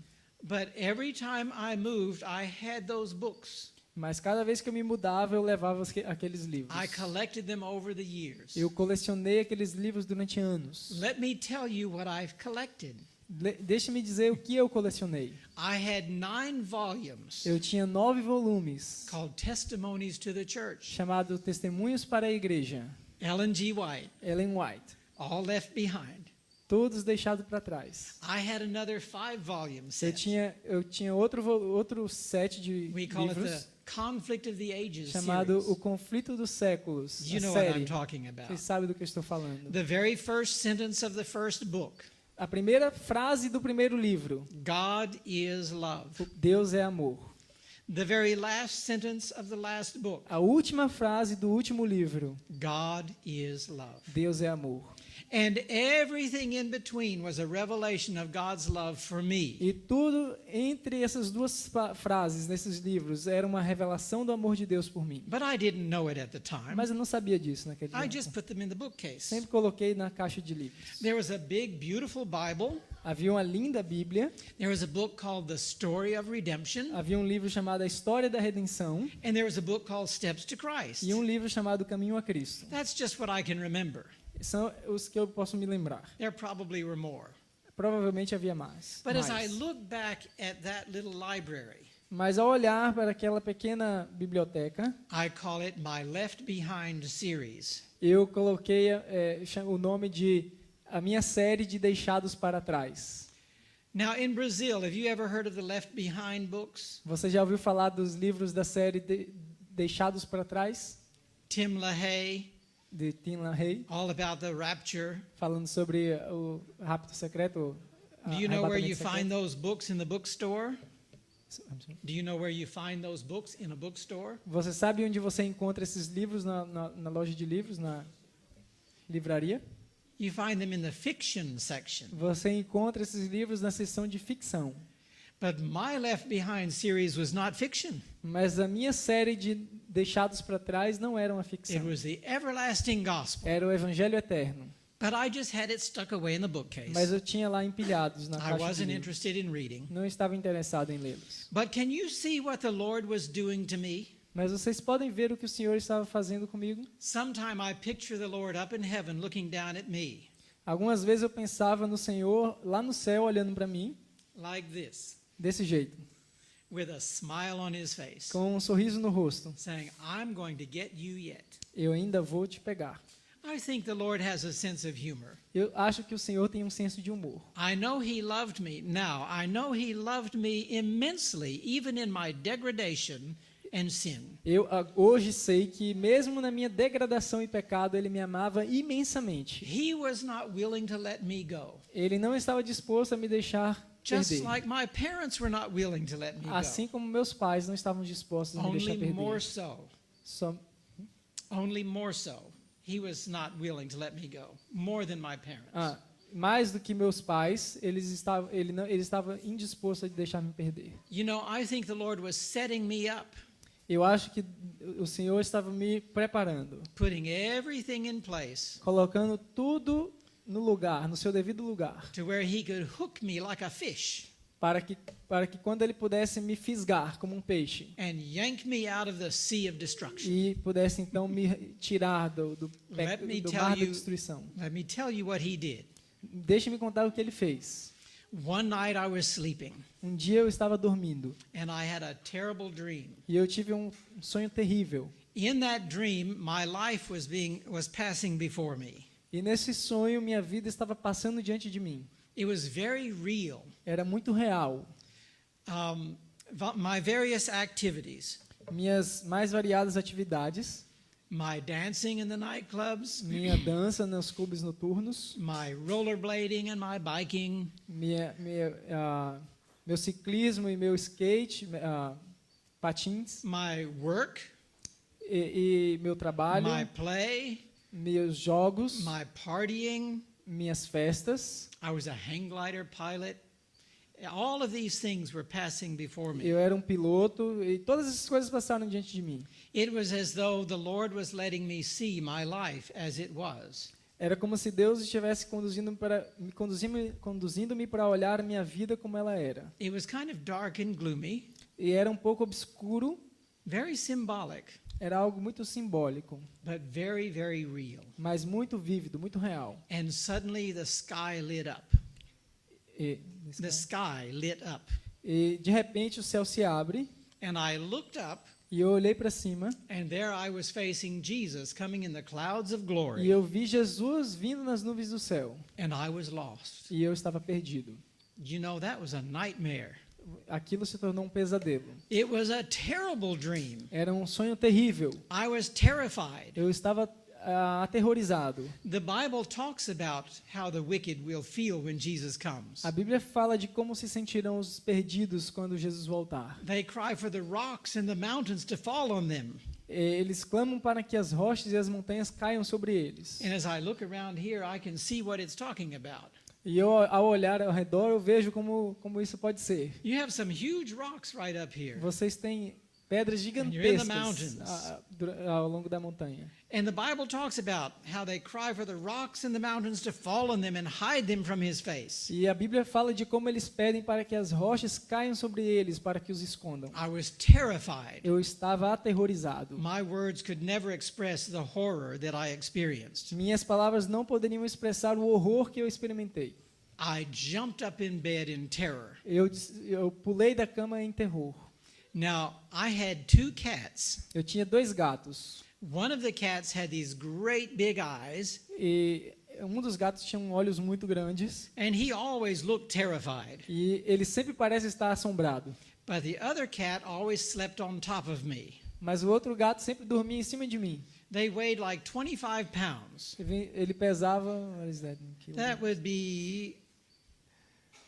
But every time I moved, I had those books. Mas cada vez que eu me mudava, eu levava aqueles livros. I collected them over the years. Eu colecionei aqueles livros durante anos. Let me tell you what I've collected. Deixe-me dizer o que eu colecionei. I had 9 volumes Eu tinha 9 volumes, called Testimonies to the Church. chamado Testemunhos para a Igreja, Ellen G. White, Ellen White. all left behind. Todos deixados para trás. I had another 5 volumes Eu set. tinha outro set de We call it the livros Conflict of the Ages chamado series. O Conflito dos Séculos, You a know what I'm série. talking about. Vocês sabem do que eu estou falando. The very first sentence of the first book, A primeira frase do primeiro livro, God is love. Deus é amor. The very last sentence of the last book, A última frase do último livro, God is love. Deus é amor. And everything in between was a revelation of God's love for me. E tudo entre essas duas frases nesses livros era uma revelação do amor de Deus por mim. But I didn't know it at the time. Mas eu não sabia disso naquele I tempo. just put them in the bookcase. Sempre coloquei na caixa de livros. There was a big, beautiful Bible. Havia uma linda Bíblia, There was a book called The Story of Redemption. havia um livro chamado A História da Redenção And there was a book called Steps to Christ. e um livro chamado Caminho a Cristo. That's just what I can remember. São os que eu posso me lembrar. There probably were more. Provavelmente havia mais. But as I mais. look back at that little library, Mas ao olhar para aquela pequena biblioteca, I call it my Left Behind series. eu coloquei o nome de a minha série de Deixados para Trás. Now, in Brazil, have you ever heard of the Left Behind books? Você já ouviu falar dos livros da série Deixados para Trás? Tim LaHaye, De Tim LaHaye, all about the rapture. falando sobre o rapto secreto. Do you know where you arrebatamento secreto. find those books in the bookstore? I'm sorry. Do you know where you find those books in a bookstore? Você sabe onde você encontra esses livros na loja de livros, na livraria? You find them in the fiction section. Você encontra esses livros na seção de ficção. But my Left Behind series was not fiction. Mas a minha série de Deixados para Trás não era uma It ficção. was the everlasting gospel. Era o Evangelho Eterno. But I just had it stuck away in the bookcase. Mas eu tinha lá empilhados na I caixa de wasn't livros. interested in reading. Não estava interessado em lê-los. But can you see what the Lord was doing to me? Mas vocês podem ver o que o Senhor estava fazendo comigo? Sometime I picture the Lord up in heaven looking down at me Algumas vezes eu pensava no Senhor lá no céu olhando para mim, like this, desse jeito, with a smile on his face, com um sorriso no rosto. saying, I'm going to get you yet. Eu ainda vou te pegar. I think the Lord has a sense of humor. Eu acho que o Senhor tem um senso de humor. I know he loved me. Now, I know he loved me immensely, even in my degradation and sin. Eu hoje sei que mesmo na minha degradação e pecado, Ele me amava imensamente. He was not willing to let me go, Ele não estava disposto a me deixar just perder. like my parents were not willing to let me Assim como meus pais não estavam dispostos a go. me deixar Only more perder. so. Só, Only more so. He was not willing to let me go, more than my parents. mais do que meus pais, ele estava indisposto a deixar-me perder. You know, I think the Lord was setting me up, Eu acho que o Senhor estava me preparando, putting everything in place colocando tudo no lugar, no seu devido lugar, to where he could hook me like a fish para que quando ele pudesse me fisgar como um peixe and yank me out of the sea of destruction. e pudesse então me tirar do Let me mar tell da you- destruição. Let me tell you what he did. Deixe-me contar o que ele fez. One night I was sleeping, Um dia eu estava dormindo and I had a terrible dream. e eu tive um sonho terrível. In that dream, my life was passing before me. E nesse sonho minha vida estava passando diante de mim. It was very real. Era muito real. My various activities, Minhas mais variadas atividades, my dancing in the nightclubs, minha dança nos clubes noturnos, my rollerblading and my biking, meu ciclismo e meu skate, patins, my work, e meu trabalho, my play, meus jogos, my partying. minhas festas. I was a hang glider pilot. All of these things were passing before me. Eu era um piloto e todas essas coisas passaram diante de mim. It was as though the Lord was letting me see my life as it was. Era como se Deus estivesse conduzindo-me para olhar minha vida como ela era. It was kind of dark and gloomy, E era um pouco obscuro, very symbolic, era algo muito simbólico, but very, very real. mas muito vívido, muito real. And suddenly the sky lit up. The sky lit up. E de repente o céu se abre And I looked up, e eu olhei para cima and there I was facing Jesus coming in the clouds of e glory. eu vi Jesus vindo nas nuvens do céu And I was lost. e eu estava perdido. You know, that was a nightmare. Aquilo se tornou um pesadelo. It was a terrible dream. Era um sonho terrível. I was terrified. Eu estava aterrorizado. The Bible talks about how the wicked will feel when Jesus comes. A Bíblia fala de como se sentirão os perdidos quando Jesus voltar. They cry for the rocks and the mountains to fall on them. Eles clamam para que as rochas e as montanhas caiam sobre eles. And as I look around here, I can see what it's talking about. E eu, ao olhar ao redor, eu vejo como isso pode ser. You have some huge rocks right up here. Vocês têm pedras you're in the gigantescas mountains. ao longo da montanha. And the Bible talks about how they cry for the rocks and the mountains to fall on them and hide them from his face. E a Bíblia fala de como eles pedem para que as rochas caiam sobre eles para que os escondam. I was terrified. Eu estava aterrorizado. My words could never express the horror that I experienced. Minhas palavras não poderiam expressar o horror que eu experimentei. I jumped up in bed in terror. Eu pulei da cama em terror. Now, I had 2 cats. Eu tinha 2 gatos. One of the cats had these great big eyes, E um dos gatos tinha olhos muito grandes. and he always looked terrified. E ele sempre parece estar assombrado. But the other cat always slept on top of me. Mas o outro gato sempre dormia em cima de mim. They weighed like 25 pounds. Ele pesava... what is that in kilograms? That would be,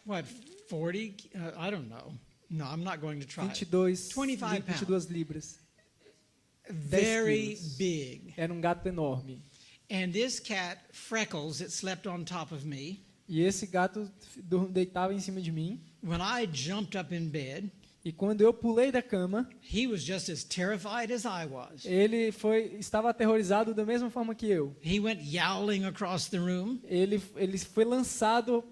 what, 40? I don't know. No, I'm not going to try. 22, 25 22 libras. Very quilos. big. Era um gato enorme. And this cat, Freckles, it slept on top of me. E esse gato deitava em cima de mim. When I jumped up in bed, E quando eu pulei da cama, he was just as terrified as I was. ele estava aterrorizado da mesma forma que eu. He went yowling across the room. Ele foi lançado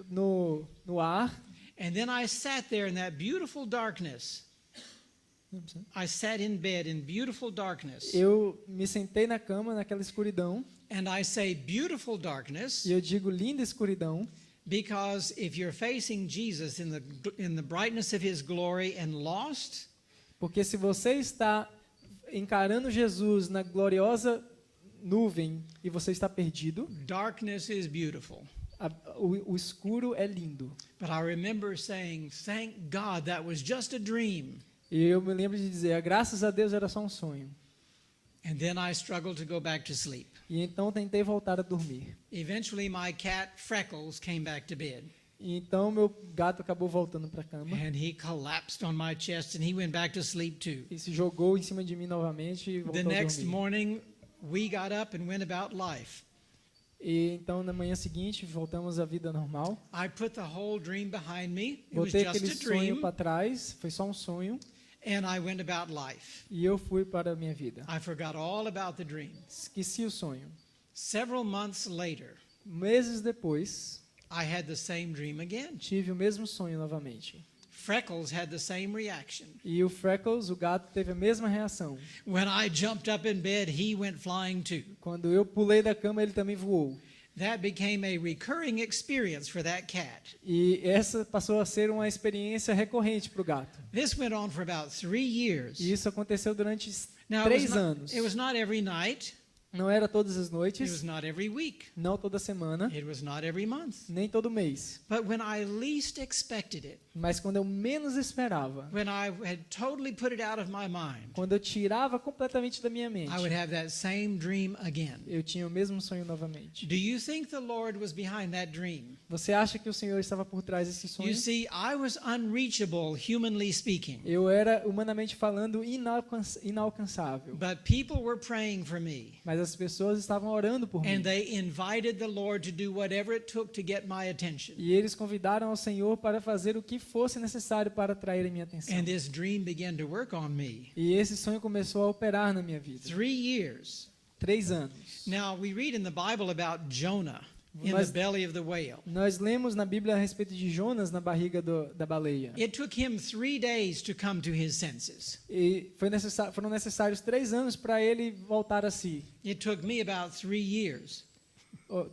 no ar. And then I sat there in that beautiful darkness. I sat in bed in beautiful darkness. Eu me sentei na cama, naquela escuridão. And I say beautiful darkness E eu digo linda escuridão, because if you're facing Jesus in the brightness of his glory and lost, porque se você está encarando Jesus na gloriosa nuvem e você está perdido, darkness is beautiful. o escuro é lindo. But I remember saying, thank God that was just a dream. E eu me lembro de dizer, graças a Deus era só um sonho. And then I struggled to go back to sleep. E então tentei voltar a dormir. Eventually my cat Freckles came back to bed. E então meu gato acabou voltando para a cama And he collapsed on my chest and he went back to sleep too. e se jogou em cima de mim novamente e voltou The a next dormir. morning we got up and went about life. E então na manhã seguinte voltamos à vida normal. I put the whole dream behind me. It was Botei just aquele a sonho dream. para trás, foi só um sonho. And I went about life. E eu fui para a minha vida. I forgot all about the dream. Esqueci o sonho. Several months later, Meses depois, I had the same dream again. tive o mesmo sonho novamente. Freckles had the same reaction. E o Freckles, o gato, teve a mesma reação. When I jumped up in bed, he went flying too. Quando eu pulei da cama, ele também voou. That became a recurring experience for that cat. E essa passou a ser uma experiência recorrente para o gato. This went on for about 3 years. E isso aconteceu durante Now, 3 anos. it was not every night. Não era todas as It was noites, not every week. não toda semana, It was not every month. nem todo mês. But when I least expected it, Mas quando eu menos esperava, when I had totally put it out of my mind, quando eu tirava completamente da minha mente, I would have that same dream again. eu tinha o mesmo sonho novamente. Do you think the Lord was behind that dream? Você acha que o Senhor estava por trás desse sonho? You see, I was unreachable, humanly speaking. Eu era, humanamente falando, inalcançável. But people were praying for me. Mas as pessoas estavam orando por mim. And they invited the Lord to do whatever it took to get my attention. E eles convidaram ao Senhor para fazer o que fosse necessário para atrair a minha atenção. And this dream began to work on me. E esse sonho começou a operar na minha vida. 3 years. 3 anos. Now, we read in the Bible about Jonah in Mas- the belly of the whale. Nós lemos na Bíblia a respeito de Jonas na barriga da baleia. It took him 3 days to come to his senses. E foram necessários 3 anos para ele voltar a si. It took me about 3 years.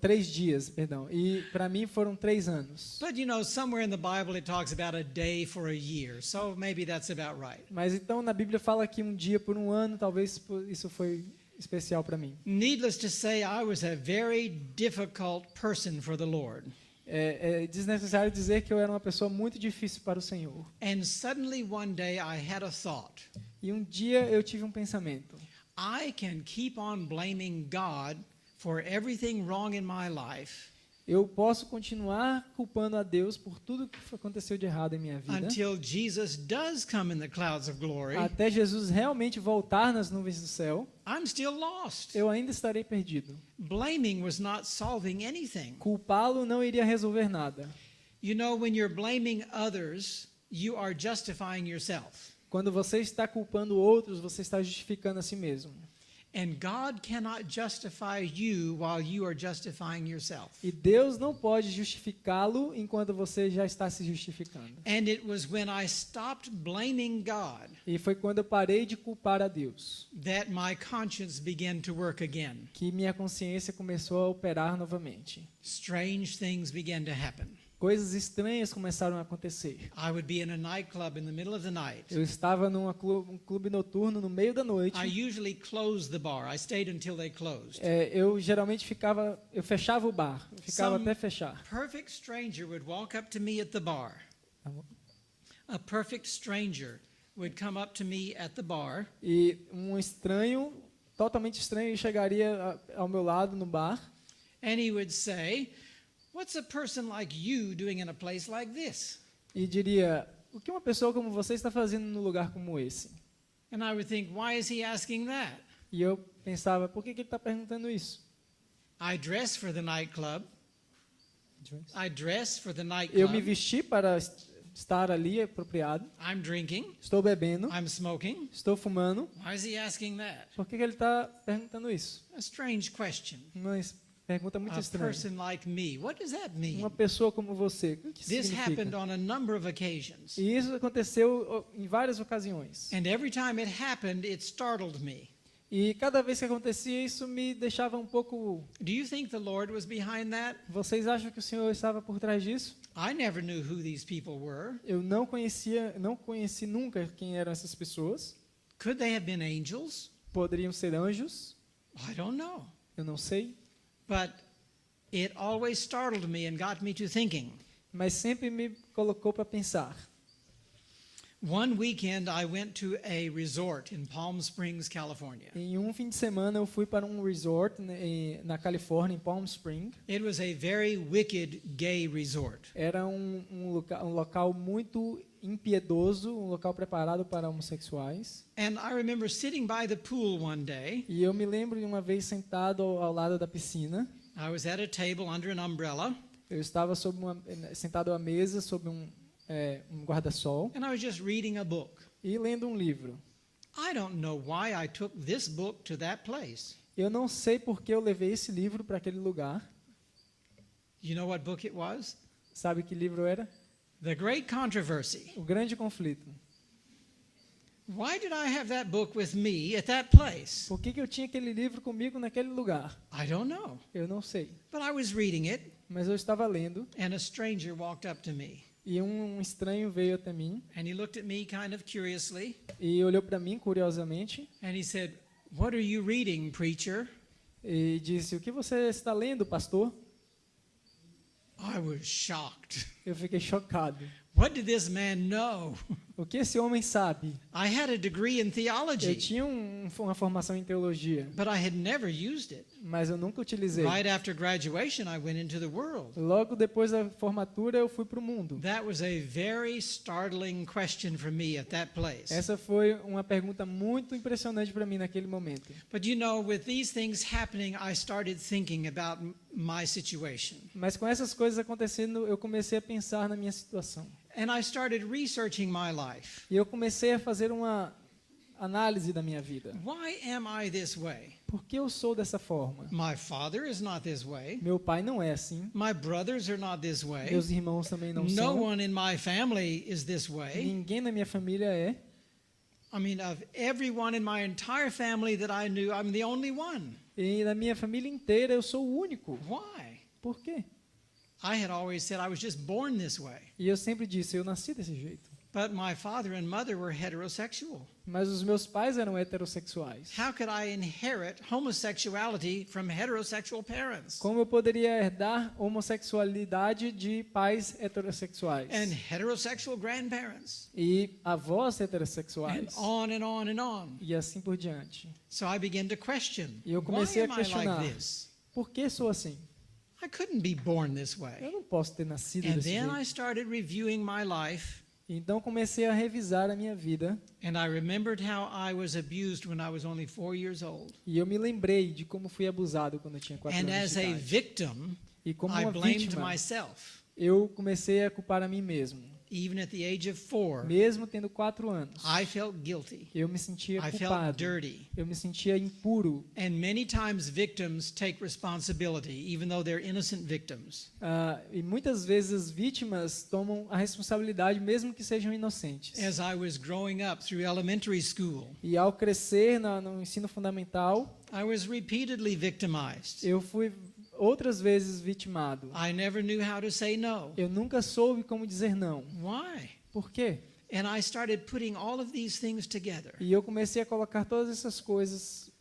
3 dias, perdão. E para mim foram 3 anos. But you know, somewhere in the Bible it talks about a day for a year. So maybe that's about right. Mas então na Bíblia fala que um dia por um ano, talvez isso foi especial para mim. Needless to say, I was a very difficult person for the Lord. É desnecessário dizer que eu era uma pessoa muito difícil para o Senhor. And suddenly one day I had a thought. E um dia eu tive um pensamento. I can keep on blaming God for everything wrong in my life Eu posso continuar culpando a Deus por tudo que aconteceu de errado em minha vida, until Jesus does come in the clouds of glory. até Jesus realmente voltar nas nuvens do céu. I'm still lost. Eu ainda estarei perdido. Blaming was not solving anything. Culpá-lo não iria resolver nada. You know, when you're blaming others, you are justifying yourself. Quando você está culpando outros, você está justificando a si mesmo. And God cannot justify you while you are justifying yourself. E Deus não pode justificá-lo enquanto você já está se justificando. And it was when I stopped blaming God E foi quando eu parei de culpar a Deus that my conscience began to work again. que minha consciência começou a operar novamente. Strange things began to happen. Coisas estranhas começaram a acontecer. I would be in a nightclub in the middle of the night. Eu estava num clube noturno no meio da noite. I usually closed the bar. I stayed until they closed. Eu geralmente eu fechava o bar, eu ficava Some até fechar. perfect stranger would walk up to me at the bar. A perfect stranger would come up to me at the bar E um estranho, totalmente estranho, chegaria ao meu lado no bar and he would say, "What's a person like you doing in a place like this?" e diria: o que uma pessoa como você está fazendo num lugar como esse? And I would think, why is he asking that? E eu pensava: por que ele está perguntando isso? I dress for the nightclub. I dress for the Eu me nightclub. vesti para estar ali apropriado. I'm drinking. Estou bebendo, I'm smoking. estou fumando. Why is he asking that? Por que ele está perguntando isso? A strange question. Uma pergunta muito A estranha. person like me. What does that Uma mean? pessoa como você, o que This happened significa? on a number of occasions. E isso aconteceu em várias ocasiões. And every time it happened, it startled me. E cada vez que acontecia isso me deixava um pouco... Do you think the Lord was behind that? Vocês acham que o Senhor estava por trás disso? I never knew who these people were. Eu não conheci nunca quem eram essas pessoas. Could they have been angels? Poderiam ser anjos, I don't know. eu não sei. But it always startled me and got me to thinking. Mas sempre me colocou para pensar. One weekend I went to a resort in Palm Springs, California. Em um fim de semana eu fui para um resort na Califórnia, em Palm Springs. It was a very wicked gay resort. Era um local muito impiedoso, um local preparado para homossexuais. And I remember sitting by the pool one day. E eu me lembro de uma vez sentado ao lado da piscina. I was at a table under an umbrella, Eu estava sentado à mesa sob um guarda-sol and I was just reading a book. e lendo um livro. I don't know why I took this book to that place. Eu não sei por que eu levei esse livro para aquele lugar. You know what book it was? Sabe que livro era? The Great Controversy. O Grande Conflito. Why did I have that book with me at that place? Por que eu tinha aquele livro comigo naquele lugar? I don't know. Eu não sei. But I was reading it, Mas eu estava lendo and a stranger walked up to me. e um estranho veio até mim And he looked at me kind of curiously, e olhou para mim curiosamente and he said, "What are you reading, preacher?" e disse: "O que você está lendo, pastor?" I was shocked. Eu fiquei chocado. What did this man know? O que esse homem sabe? I had a degree in Eu theology, tinha uma formação em teologia, but I had never used it. mas eu nunca utilizei. Right after graduation, I went into the world. Logo depois da formatura, eu fui para o mundo. That was a very startling question for me at that place. Essa foi uma pergunta muito impressionante para mim naquele momento. But you know, with these things happening, I started thinking about my situation. Mas com essas coisas acontecendo, eu comecei a pensar na minha situação. And I started researching my life. E eu comecei a fazer uma análise da minha vida. Why am I this way? Por que eu sou dessa forma? My father is not this way. Meu pai não é assim. My brothers are not this way. Meus irmãos também não No são. one in my family is this way. Ninguém na minha família é. I mean, of everyone in my entire family that I knew, I'm the only one. E na minha família inteira eu sou o único. Why? Por quê? I had always said I was just born this way. E eu sempre disse, eu nasci desse jeito. But my father and mother were heterosexual. Mas os meus pais eram heterossexuais. How could I inherit homosexuality from heterosexual parents? Como eu poderia herdar homossexualidade de pais heterossexuais? And heterosexual grandparents. E avós And heterossexuais? on and on and on. E assim por diante. So I began to question, E eu why comecei a am I questionar. like this? Por que sou assim? I couldn't be born this Eu way. não posso ter nascido And desse then I jeito. started reviewing my life, Então comecei a revisar a minha vida and I remembered how I was abused when I was only 4 years old. e eu me lembrei de como fui abusado quando eu tinha 4 And anos as de a idade. victim, E como I uma blamed vítima, myself, eu comecei a culpar a mim mesmo. even at the age of 4. Mesmo tendo 4 anos, I felt guilty. eu me sentia I felt culpado. dirty. Eu me sentia impuro. And many times victims take responsibility, even though they're innocent victims. E muitas vezes as vítimas tomam a responsabilidade, mesmo que sejam inocentes. As I was growing up through elementary school, E ao crescer no ensino fundamental, I was repeatedly victimized. eu fui outras vezes vitimado. I never knew how to say no. Eu nunca soube como dizer não. Why? Por quê? And I started putting all of these things together. E eu comecei a colocar todas essas coisas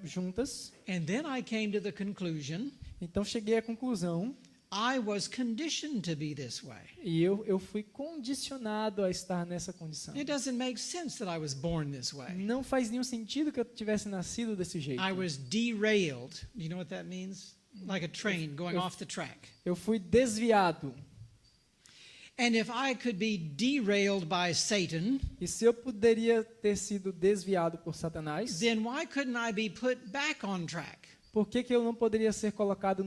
juntas. And then I came to the conclusion Então cheguei à conclusão I was conditioned to be this way. e eu fui condicionado a estar nessa condição. It doesn't make sense that I was born this way. Não faz nenhum sentido que eu tivesse nascido desse jeito. I was derailed. Do you know what that means? Like a train going off the track. Eu fui desviado. And if I could be derailed by Satan, E se eu poderia ter sido desviado por Satanás, then why couldn't I be put back on track? por que eu não poderia ser colocado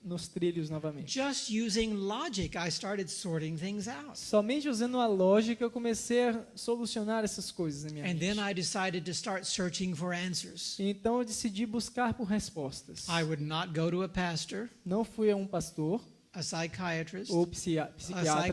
nos trilhos novamente? Just using logic, I started sorting things out. Somente usando a lógica eu comecei a solucionar essas coisas na minha And then mente. I decided to start searching for answers. Então eu decidi buscar por respostas. I would not go to a pastor, Não fui a um pastor, a psychiatrist, ou a psiquiatra,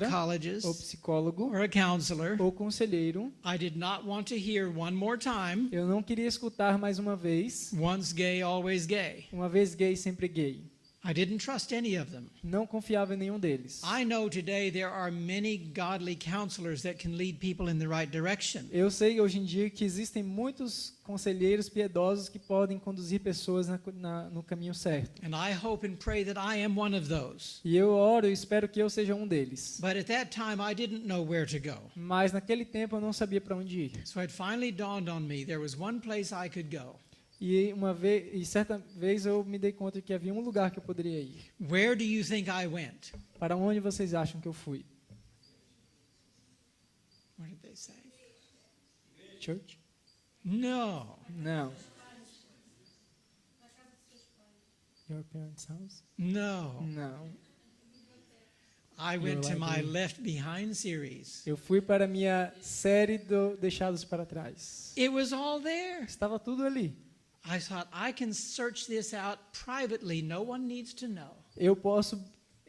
psychologist, ou psicólogo, or a counselor. ou conselheiro. I did not want to hear one more time, Eu não queria escutar mais uma vez, once gay, always gay. uma vez gay, sempre gay. I didn't trust any of them. Não confiava em nenhum deles. I know today there are many godly counselors that can lead people in the right direction. Eu sei hoje em dia que existem muitos conselheiros piedosos que podem conduzir pessoas no caminho certo. And I hope and pray that I am one of those. E eu oro e espero que eu seja um deles. But at that time, I didn't know where to go. Mas naquele tempo eu não sabia para onde ir. So it finally dawned on me there was one place I could go. E certa vez eu me dei conta de que havia um lugar que eu poderia ir. Where do you think I went? Para onde vocês acham que eu fui? What did they say? Church? No. Não. Your parents' house? No. Não. I went to my library. Left Behind series. Eu fui para a minha série do Deixados para Trás. It was all there. Estava tudo ali. I thought, I can search this out privately. No one needs to know. Eu posso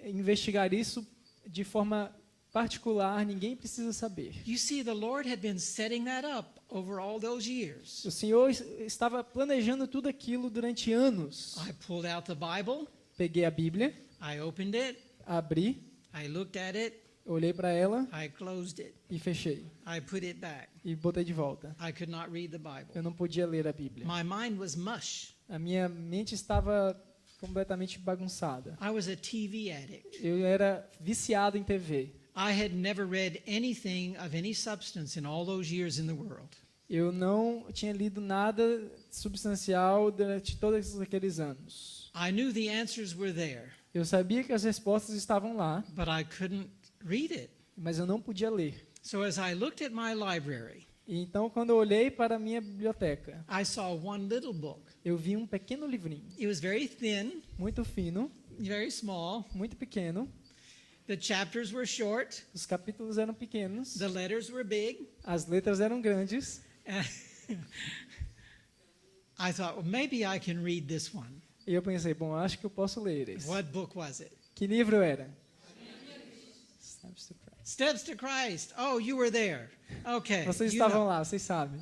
investigar isso de forma particular, ninguém precisa saber. You see, the Lord had been setting that up over all those years. O Senhor estava planejando tudo aquilo durante anos. I pulled out the Bible, Peguei a Bíblia, I opened it, abri, I looked at it, olhei para ela I closed it, e fechei. I put it back. E botei de volta. I could not read the Bible. Eu não podia ler a Bíblia. My mind was mush. A minha mente estava completamente bagunçada. I was a TV addict. Eu era viciado em TV. I had never read anything of any substance in all those years in the world. Eu não tinha lido nada substancial durante todos aqueles anos. I knew the answers were there, Eu sabia que as respostas estavam lá, but I couldn't read it. mas eu não podia ler. So as I looked at my library, E então, quando eu olhei para a minha biblioteca, I saw one little book. eu vi um pequeno livrinho, It was very thin, muito fino, very small. muito pequeno. The chapters were short. Os capítulos eram pequenos, The letters were big. as letras eram grandes. I thought, well, maybe I can read this one. E eu pensei, bom, acho que eu posso ler esse. What book was it? Que livro era? Steps to Christ. Oh, you were there. Okay. Vocês you know. estavam lá, vocês sabem.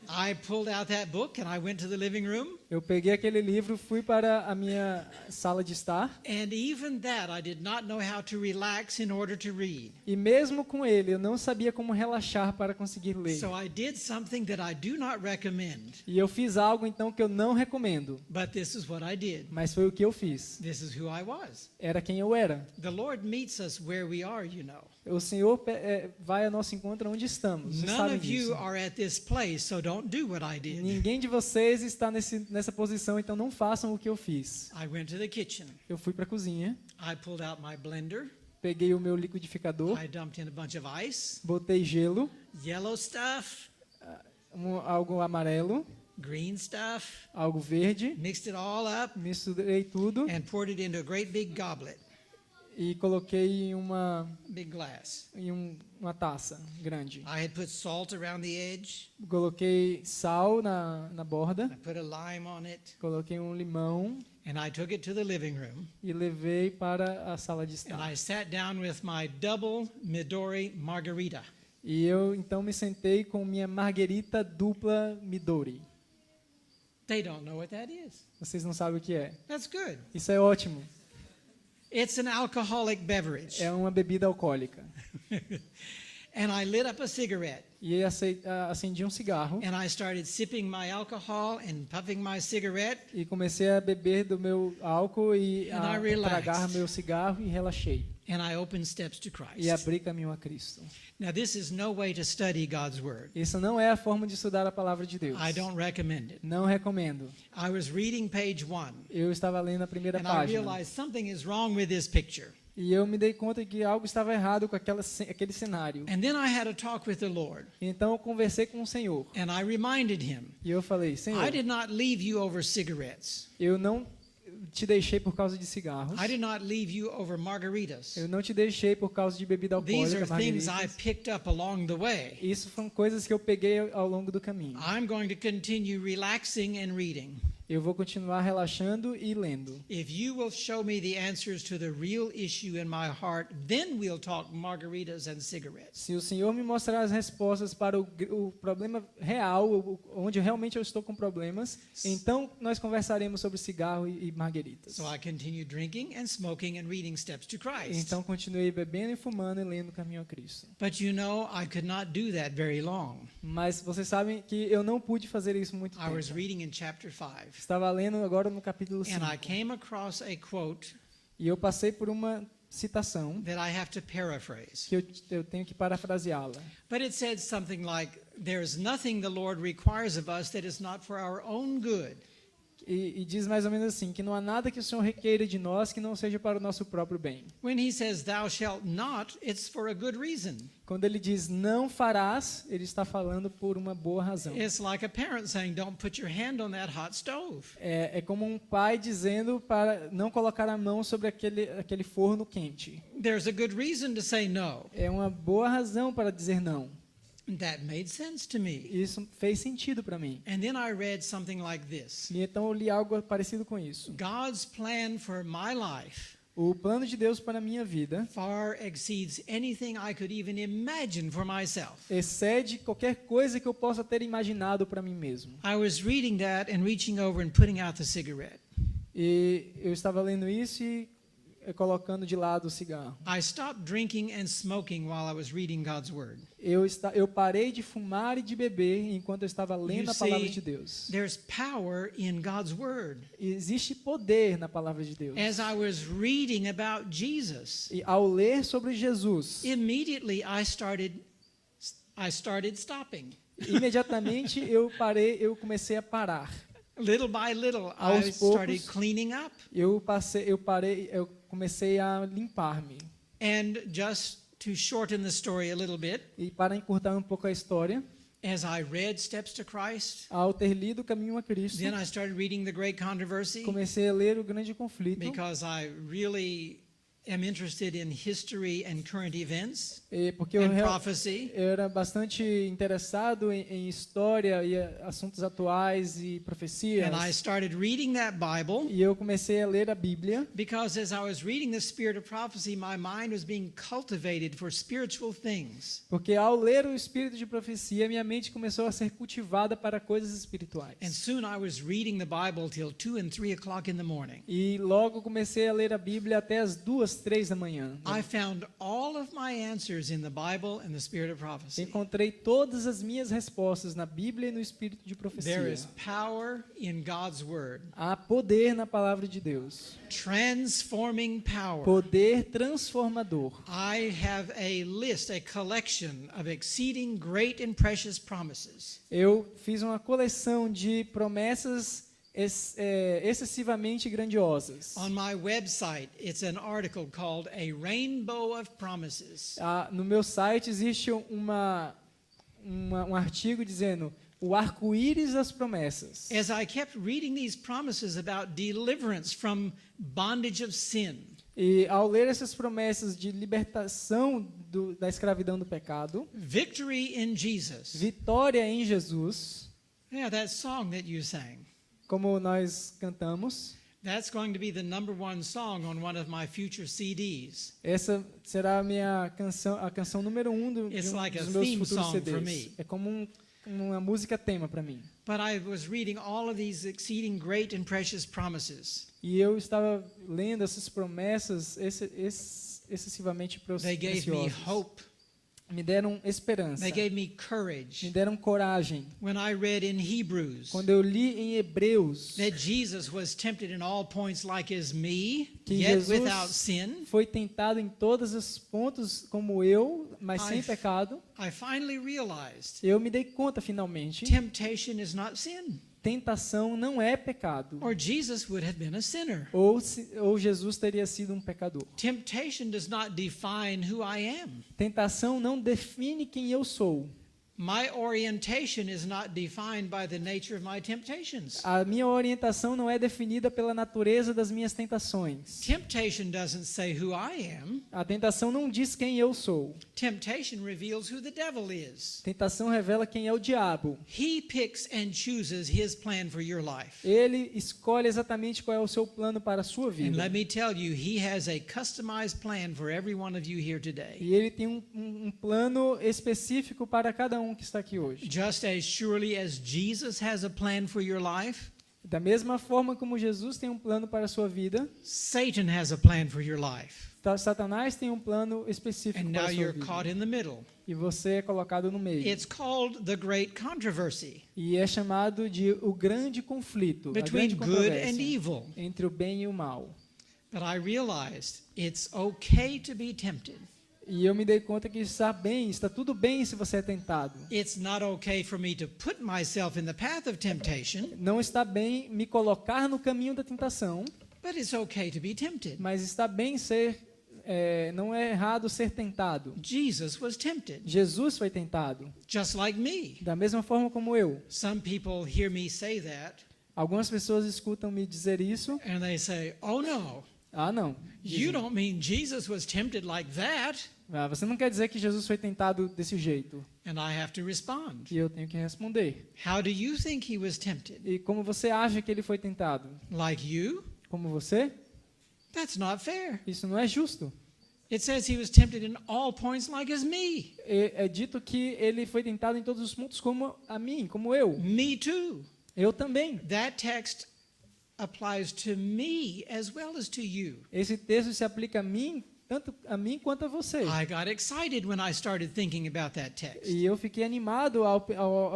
I pulled out that book and I went to the living room. Eu peguei aquele livro, fui para a minha sala de estar, And even that, I did not know how to relax in order to read. e mesmo com ele, eu não sabia como relaxar para conseguir ler. So I did something that I do not recommend. E eu fiz algo então que eu não recomendo, But this is what I did. mas foi o que eu fiz. This is who I was. Era quem eu era. The Lord meets us where we are, you know. O Senhor vai ao nosso encontro onde estamos. Vocês None sabem of you disso. are at this place, so don't do what I did. Ninguém de vocês está nessa posição, então não façam o que eu fiz. I went to the kitchen. Eu fui para a cozinha, I pulled out my blender. peguei o meu liquidificador, I dumped in a bunch of ice, botei gelo, yellow stuff, algo amarelo, green stuff, algo verde, mixed it all up, misturei tudo and poured it into a great big goblet, e coloquei em big glass. uma taça grande. I had put salt around the edge. Coloquei sal na borda, I put a lime on it, coloquei um limão and I took it to the living room. e levei para a sala de And estar. I sat down with my double Midori margarita. E eu então me sentei com minha marguerita dupla Midori. They don't know what that is. Vocês não sabem o que é. That's good. Isso é ótimo. It's an alcoholic beverage. É uma bebida alcoólica. And I lit up a cigarette. E eu acendi um cigarro And I started sipping my alcohol and puffing my cigarette. e comecei a beber do meu álcool e And a I relaxed. tragar meu cigarro e relaxei. And I opened Steps to E Christ. abri caminho a Cristo. Now, this is no way to study God's Word. Isso não é a forma de estudar a palavra de Deus. I don't recommend it. Não recomendo. I was reading page 1, Eu estava lendo a primeira and I página realized something is wrong with this picture. e eu me dei conta que algo estava errado com aquele cenário. And then I had a talk with the Lord, Então eu conversei com o Senhor and I reminded Him, e eu falei: I Senhor, did not leave you over cigarettes. eu não te deixei por causa de cigarros. I did not leave you over margaritas. Eu não te deixei por causa de bebida These alcoólica, are things I margaritas. picked up along the way. Isso foram coisas que eu peguei ao longo do caminho. I'm going to continue relaxing and reading. Eu vou continuar relaxando e lendo. If you will show me the answers to the real issue in my heart, then we'll talk margaritas and cigarettes. Se o Senhor me mostrar as respostas para o problema real, onde realmente eu estou com problemas, então nós conversaremos sobre cigarro e margueritas. So I continue drinking and smoking and reading Steps to Christ. Então continuei bebendo e fumando e lendo o Caminho a Cristo. But you know, I could not do that very long. Mas vocês sabem que eu não pude fazer isso muito I was tempo. reading in chapter 5, Estava lendo agora no capítulo 5 and I came across a quote e eu passei por uma citação that I have to paraphrase. que eu tenho que parafraseá-la. But it said something like, there is nothing the Lord requires of us that is not for our own good. E diz mais ou menos assim, que não há nada que o Senhor requeira de nós que não seja para o nosso próprio bem. When he says, thou shalt not, it's for a good reason. Quando ele diz não farás, ele está falando por uma boa razão. It's like a parent saying, don't put your hand on that hot stove. É como um pai dizendo para não colocar a mão sobre aquele forno quente. There's a good reason to say no. É uma boa razão para dizer não. That made sense to me. Isso fez sentido para mim. And then I read something like this. E então eu li algo parecido com isso. God's plan for my life O plano de Deus para a minha vida far exceeds anything I could even imagine for myself. excede qualquer coisa que eu possa ter imaginado para mim mesmo. I was reading that and reaching over and putting out the cigarette. E eu estava lendo isso e colocando de lado o cigarro. I stopped drinking and smoking while I was reading God's Word. Eu parei de fumar e de beber enquanto eu estava lendo You a palavra see, de Deus. There's power in God's Word. Existe poder na palavra de Deus. As I was reading about Jesus, E ao ler sobre Jesus, immediately I started stopping. imediatamente eu comecei a parar. Little by little, I Aos started poucos, cleaning up. Eu comecei a limpar-me. And just to shorten the story a little bit, E para encurtar um pouco a história, as I read Steps to Christ, ao ter lido o Caminho a Cristo, then I started reading The Great Controversy comecei a ler o Grande Conflito, because I really am interested in history and current events porque and prophecy. eu era bastante interessado em história e assuntos atuais e profecias. And I started reading that Bible E eu comecei a ler a Bíblia, because as I was reading the Spirit of Prophecy, my mind was being cultivated for spiritual things. porque ao ler o Espírito de Profecia, minha mente começou a ser cultivada para coisas espirituais. And soon I was reading the Bible till 2 and 3 o'clock in the morning. E logo comecei a ler a Bíblia até as 2, 3 da manhã. I found all of my answers in the Bible and the Spirit of Prophecy. Encontrei todas as minhas respostas na Bíblia e no Espírito de Profecia. There is power in God's Word, Há poder na palavra de Deus. transforming power. Poder transformador. I have a list, a collection of exceeding great and precious promises. Eu fiz uma coleção de promessas excessivamente grandiosas. On my website, it's an article called A Rainbow of Promises. No meu site existe um artigo dizendo o arco-íris das promessas. As I kept reading these promises about deliverance from bondage of sin, E ao ler essas promessas de libertação da escravidão do pecado, victory in Jesus. vitória em Jesus, Yeah, that song that you sang. como nós cantamos, That's going to be the #1 song on one of my future CDs. essa será a canção número 1 It's like a dos meus theme futuros song for CDs. me. É como uma música tema para mim. But I was reading all of these exceeding great and precious promises. E eu estava lendo essas promessas excessivamente They gave me preciosas. hope. Me deram esperança. They gave me Me courage. deram coragem. When I read in Hebrews Quando eu li em Hebreus that Jesus was tempted in all points like as me, que yet Jesus without sin, foi tentado em todos os pontos como eu, mas sem I've- pecado, I finally realized eu me dei conta finalmente, temptation is not sin, tentação não é pecado. or Jesus would have been a sinner. Ou Jesus teria sido um pecador. Temptation does not define who I am. Tentação não define quem eu sou. My orientation is not defined by the nature of my temptations. A minha orientação não é definida pela natureza das minhas tentações. Temptation doesn't say who I am. A tentação não diz quem eu sou. Temptation reveals who the devil is. Tentação revela quem é o diabo. He picks and chooses his plan for your life. Ele escolhe exatamente qual é o seu plano para a sua And vida. let me tell you, he has a customized plan for every one of you here today. E ele tem um plano específico para cada um que está aqui hoje. Just as surely as Jesus has a plan for your life, Da mesma forma como Jesus tem um plano para a sua vida, Satan has a plan for your life. Satanás tem um plano específico And para now a sua you're caught vida. in the middle. E você é colocado no meio. It's called the Great Controversy E é chamado de o grande conflito, a between grande good and controvérsia evil. entre o bem e o mal. But I realized it's okay to be tempted. E eu me dei conta que está tudo bem se você é tentado. It's not okay for me to put myself in the path of temptation, Não está bem me colocar no caminho da tentação, but it's okay to be tempted. mas está bem não é errado ser tentado. Jesus was tempted, Jesus foi tentado, just like me. da mesma forma como eu. Some people hear me say that, Algumas pessoas escutam me dizer isso. and they say, "Oh no, Ah, não. you don't mean Jesus was tempted like that?" Você não quer dizer que Jesus foi tentado desse jeito. And I have to respond. E eu tenho que responder. How do you think he was tempted? E como você acha que ele foi tentado? Like you? Como você? That's not fair. Isso não é justo. It says he was tempted in all points like as me. É dito que ele foi tentado em todos os pontos como a mim, como eu. Me too. Eu também. That text applies to me as well as to you. Esse texto se aplica a mim, tanto a mim quanto a você. I got excited when I started thinking about that text. E eu fiquei animado ao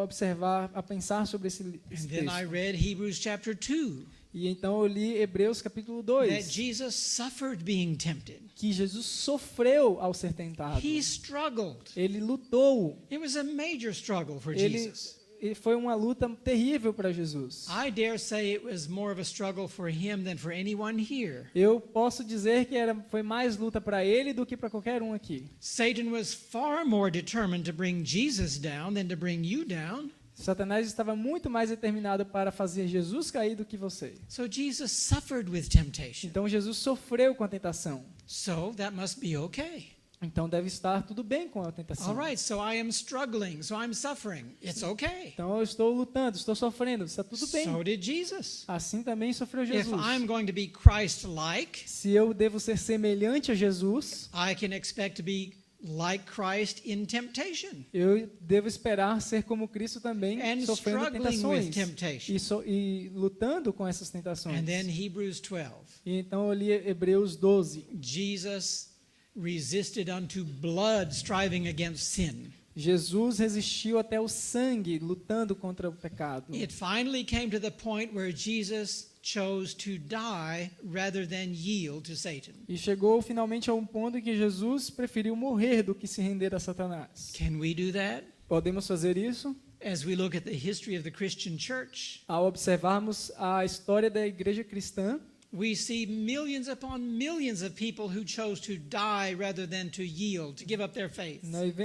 observar, a pensar sobre esse And then I texto. read Hebrews chapter 2. E então eu li Hebreus capítulo That 2, Jesus suffered being tempted. que Jesus sofreu ao ser tentado. He struggled. Ele lutou. It was a major struggle for Ele Jesus. foi uma luta terrível para Jesus. I dare say it was more of a struggle for him than for anyone here. Eu posso dizer que foi mais luta para ele do que para qualquer um aqui. Satan was far more determined to bring Jesus down than to bring you down. Satanás estava muito mais determinado para fazer Jesus cair do que você. So Jesus suffered with temptation. Então Jesus sofreu com a tentação. So that must be okay. Então deve estar tudo bem com a tentação. All right, so I am struggling, so I'm suffering. It's okay. Então eu estou lutando, estou sofrendo, está tudo bem. So did Jesus. Assim também sofreu If Jesus. I'm going to be Christ-like, Se eu devo ser semelhante a Jesus, I can expect to be like Christ in temptation eu devo esperar ser como Cristo também, and sofrendo struggling with tentações temptation. e lutando com essas tentações. And then Hebrews 12. E então eu li Hebreus 12. Jesus resisted unto blood, striving against sin. Jesus resistiu até o sangue, lutando contra o pecado. It finally came to the point where Jesus chose to die rather than yield to Satan. E chegou finalmente a um ponto em que Jesus preferiu morrer do que se render a Satanás. Can we do that? Podemos fazer isso As we look at the history of the Christian church, ao observarmos a história da igreja cristã. we see millions upon millions of people who chose to die rather than to yield, to give up their faith.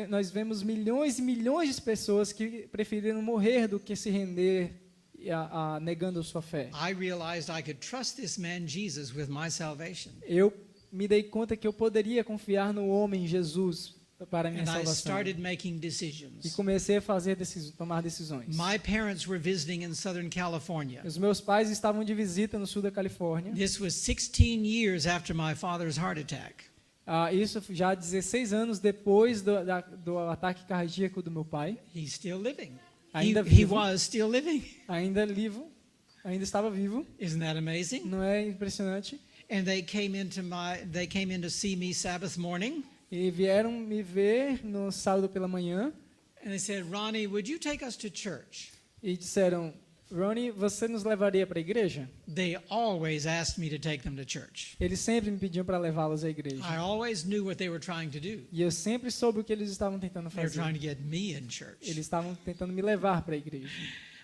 Nós vemos milhões e milhões de pessoas que preferiram morrer do que se render negando sua fé. I realized I could trust this man Jesus with my salvation. Eu me dei conta que eu poderia confiar no homem Jesus para a minha And I salvação. started making E decisions. comecei a tomar decisões. My parents were visiting in Southern California. Os meus pais estavam de visita no sul da Califórnia. This was 16 years after my father's heart attack. Isso já 16 anos depois do ataque cardíaco do meu pai. He's still living. Ainda He vivo. was still living. Ainda estava vivo. Isn't that amazing? Não é impressionante? And they came in to see me Sabbath morning, E vieram me ver no sábado pela manhã and they said, "Ronnie, would you take us to church?" e disseram: Ronnie, você nos levaria para a igreja? They always asked me to take them to church. Eles sempre me pediam para levá-los à igreja. I always knew what they were trying to do. E eu sempre soube o que eles estavam tentando They were trying fazer. to get me in church. Eles estavam tentando me levar para a igreja.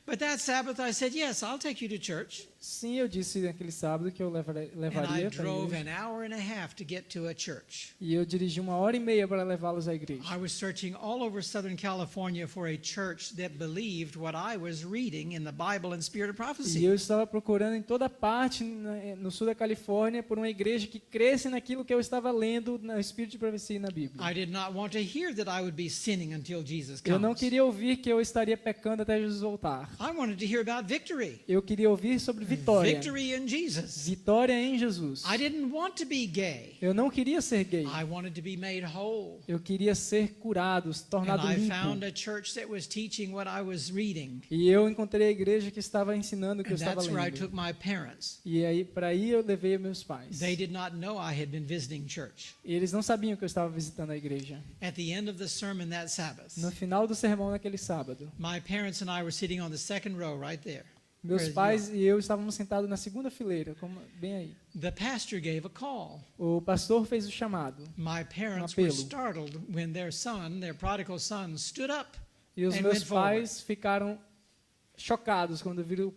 But that Sabbath I said, "Yes, I'll take you to church." Sim, eu disse naquele sábado que eu And I levaria para a drove igreja. an hour and a half to get to a church. E eu dirigi 1h30 para levá-los à igreja. I was searching all over Southern California for a church that believed what I was reading in the Bible and Spirit of E Prophecy. eu estava procurando em toda parte no sul da Califórnia por uma igreja que cresce naquilo que eu estava lendo no Espírito de Profecia e na Bíblia. I did not want to hear that I would be sinning until Jesus Eu não comes. queria ouvir que eu estaria pecando até Jesus voltar. I wanted to hear about victory. Eu queria ouvir sobre vitória. Victory in Jesus. Vitória em Jesus. I didn't want to be gay. Eu não queria ser gay. I wanted to be made whole. Eu queria ser curado, And tornado I found limpo. a church that was teaching what I was reading. E eu encontrei a igreja que estava ensinando o que eu And estava that's where I lendo. took my parents. E aí, para aí eu levei meus pais. They did not know I had been visiting church. E eles não sabiam que eu estava visitando a igreja. At the end of the sermon that Sabbath, No final do sermão naquele sábado, my parents and I were sitting on the second row right there. meus Where you pais e eu estávamos sentados na segunda fileira, bem aí. The pastor gave a call. O pastor fez o chamado. My parents apelo. were startled when their son, their prodigal son, stood up E os and meus went forward. pais ficaram chocados quando viram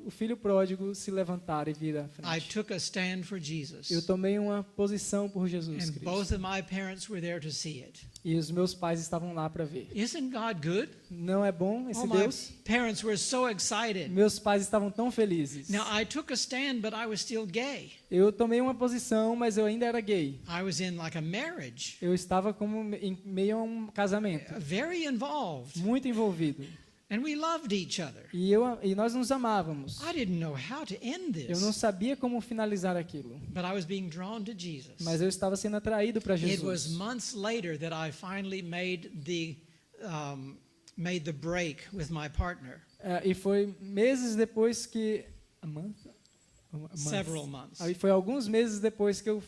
o filho pródigo se levantar e vir à I frente. took a stand for Jesus. Eu tomei uma posição por Jesus And Cristo. both of my parents were there to see it. E os meus pais estavam lá para ver. Isn't God good? Não é bom esse Oh, my Deus? parents were so excited. Meus pais estavam tão felizes. Now, I took a stand, but I was still gay. Eu tomei uma posição, mas eu ainda era gay. I was in like a marriage, Eu estava como em meio a um casamento, very involved. muito envolvido. And we loved each other. E nós nos amávamos. I didn't know how to end Eu não this, sabia como finalizar aquilo, but I was being drawn to Jesus. mas eu estava sendo atraído para It was Jesus. months later that I finally made the break with my partner. E foi meses depois que... Several months. Aí foi alguns meses depois que eu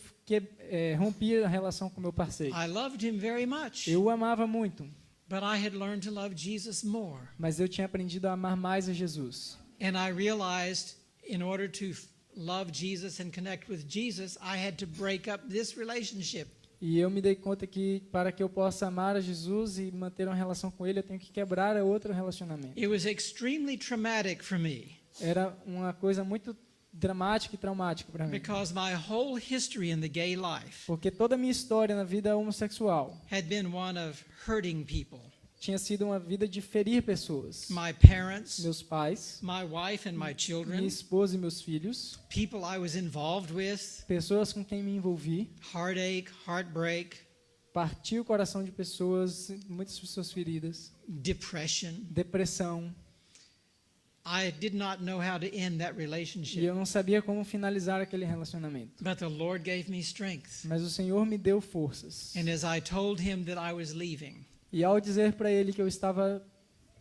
rompi a relação com meu parceiro. I loved him very much, Eu o amava muito, but I had learned to love Jesus more. mas eu tinha aprendido a amar mais a Jesus. And I realized in order to love Jesus and connect with Jesus, I had to break up this relationship. E eu me dei conta que para que eu possa amar a Jesus e manter uma relação com Ele, eu tenho que quebrar outro relacionamento. It was extremely traumatic for me Era uma coisa muito dramática e traumática para mim. because my whole history in the gay life Porque toda a minha história na vida homossexual had been one of hurting people. tinha sido uma vida de ferir pessoas. My parents, Meus pais, my wife and my minha children, esposa e meus filhos, people I was involved with, pessoas com quem me envolvi, heartache, heartbreak, parti o coração de pessoas, muitas pessoas feridas, depression. depressão, I did not know how to end that e relationship, eu não sabia como finalizar aquele relacionamento. but the Lord gave me strength. Mas o Senhor me deu forças. And as I told him that I was leaving, E ao dizer para ele que eu estava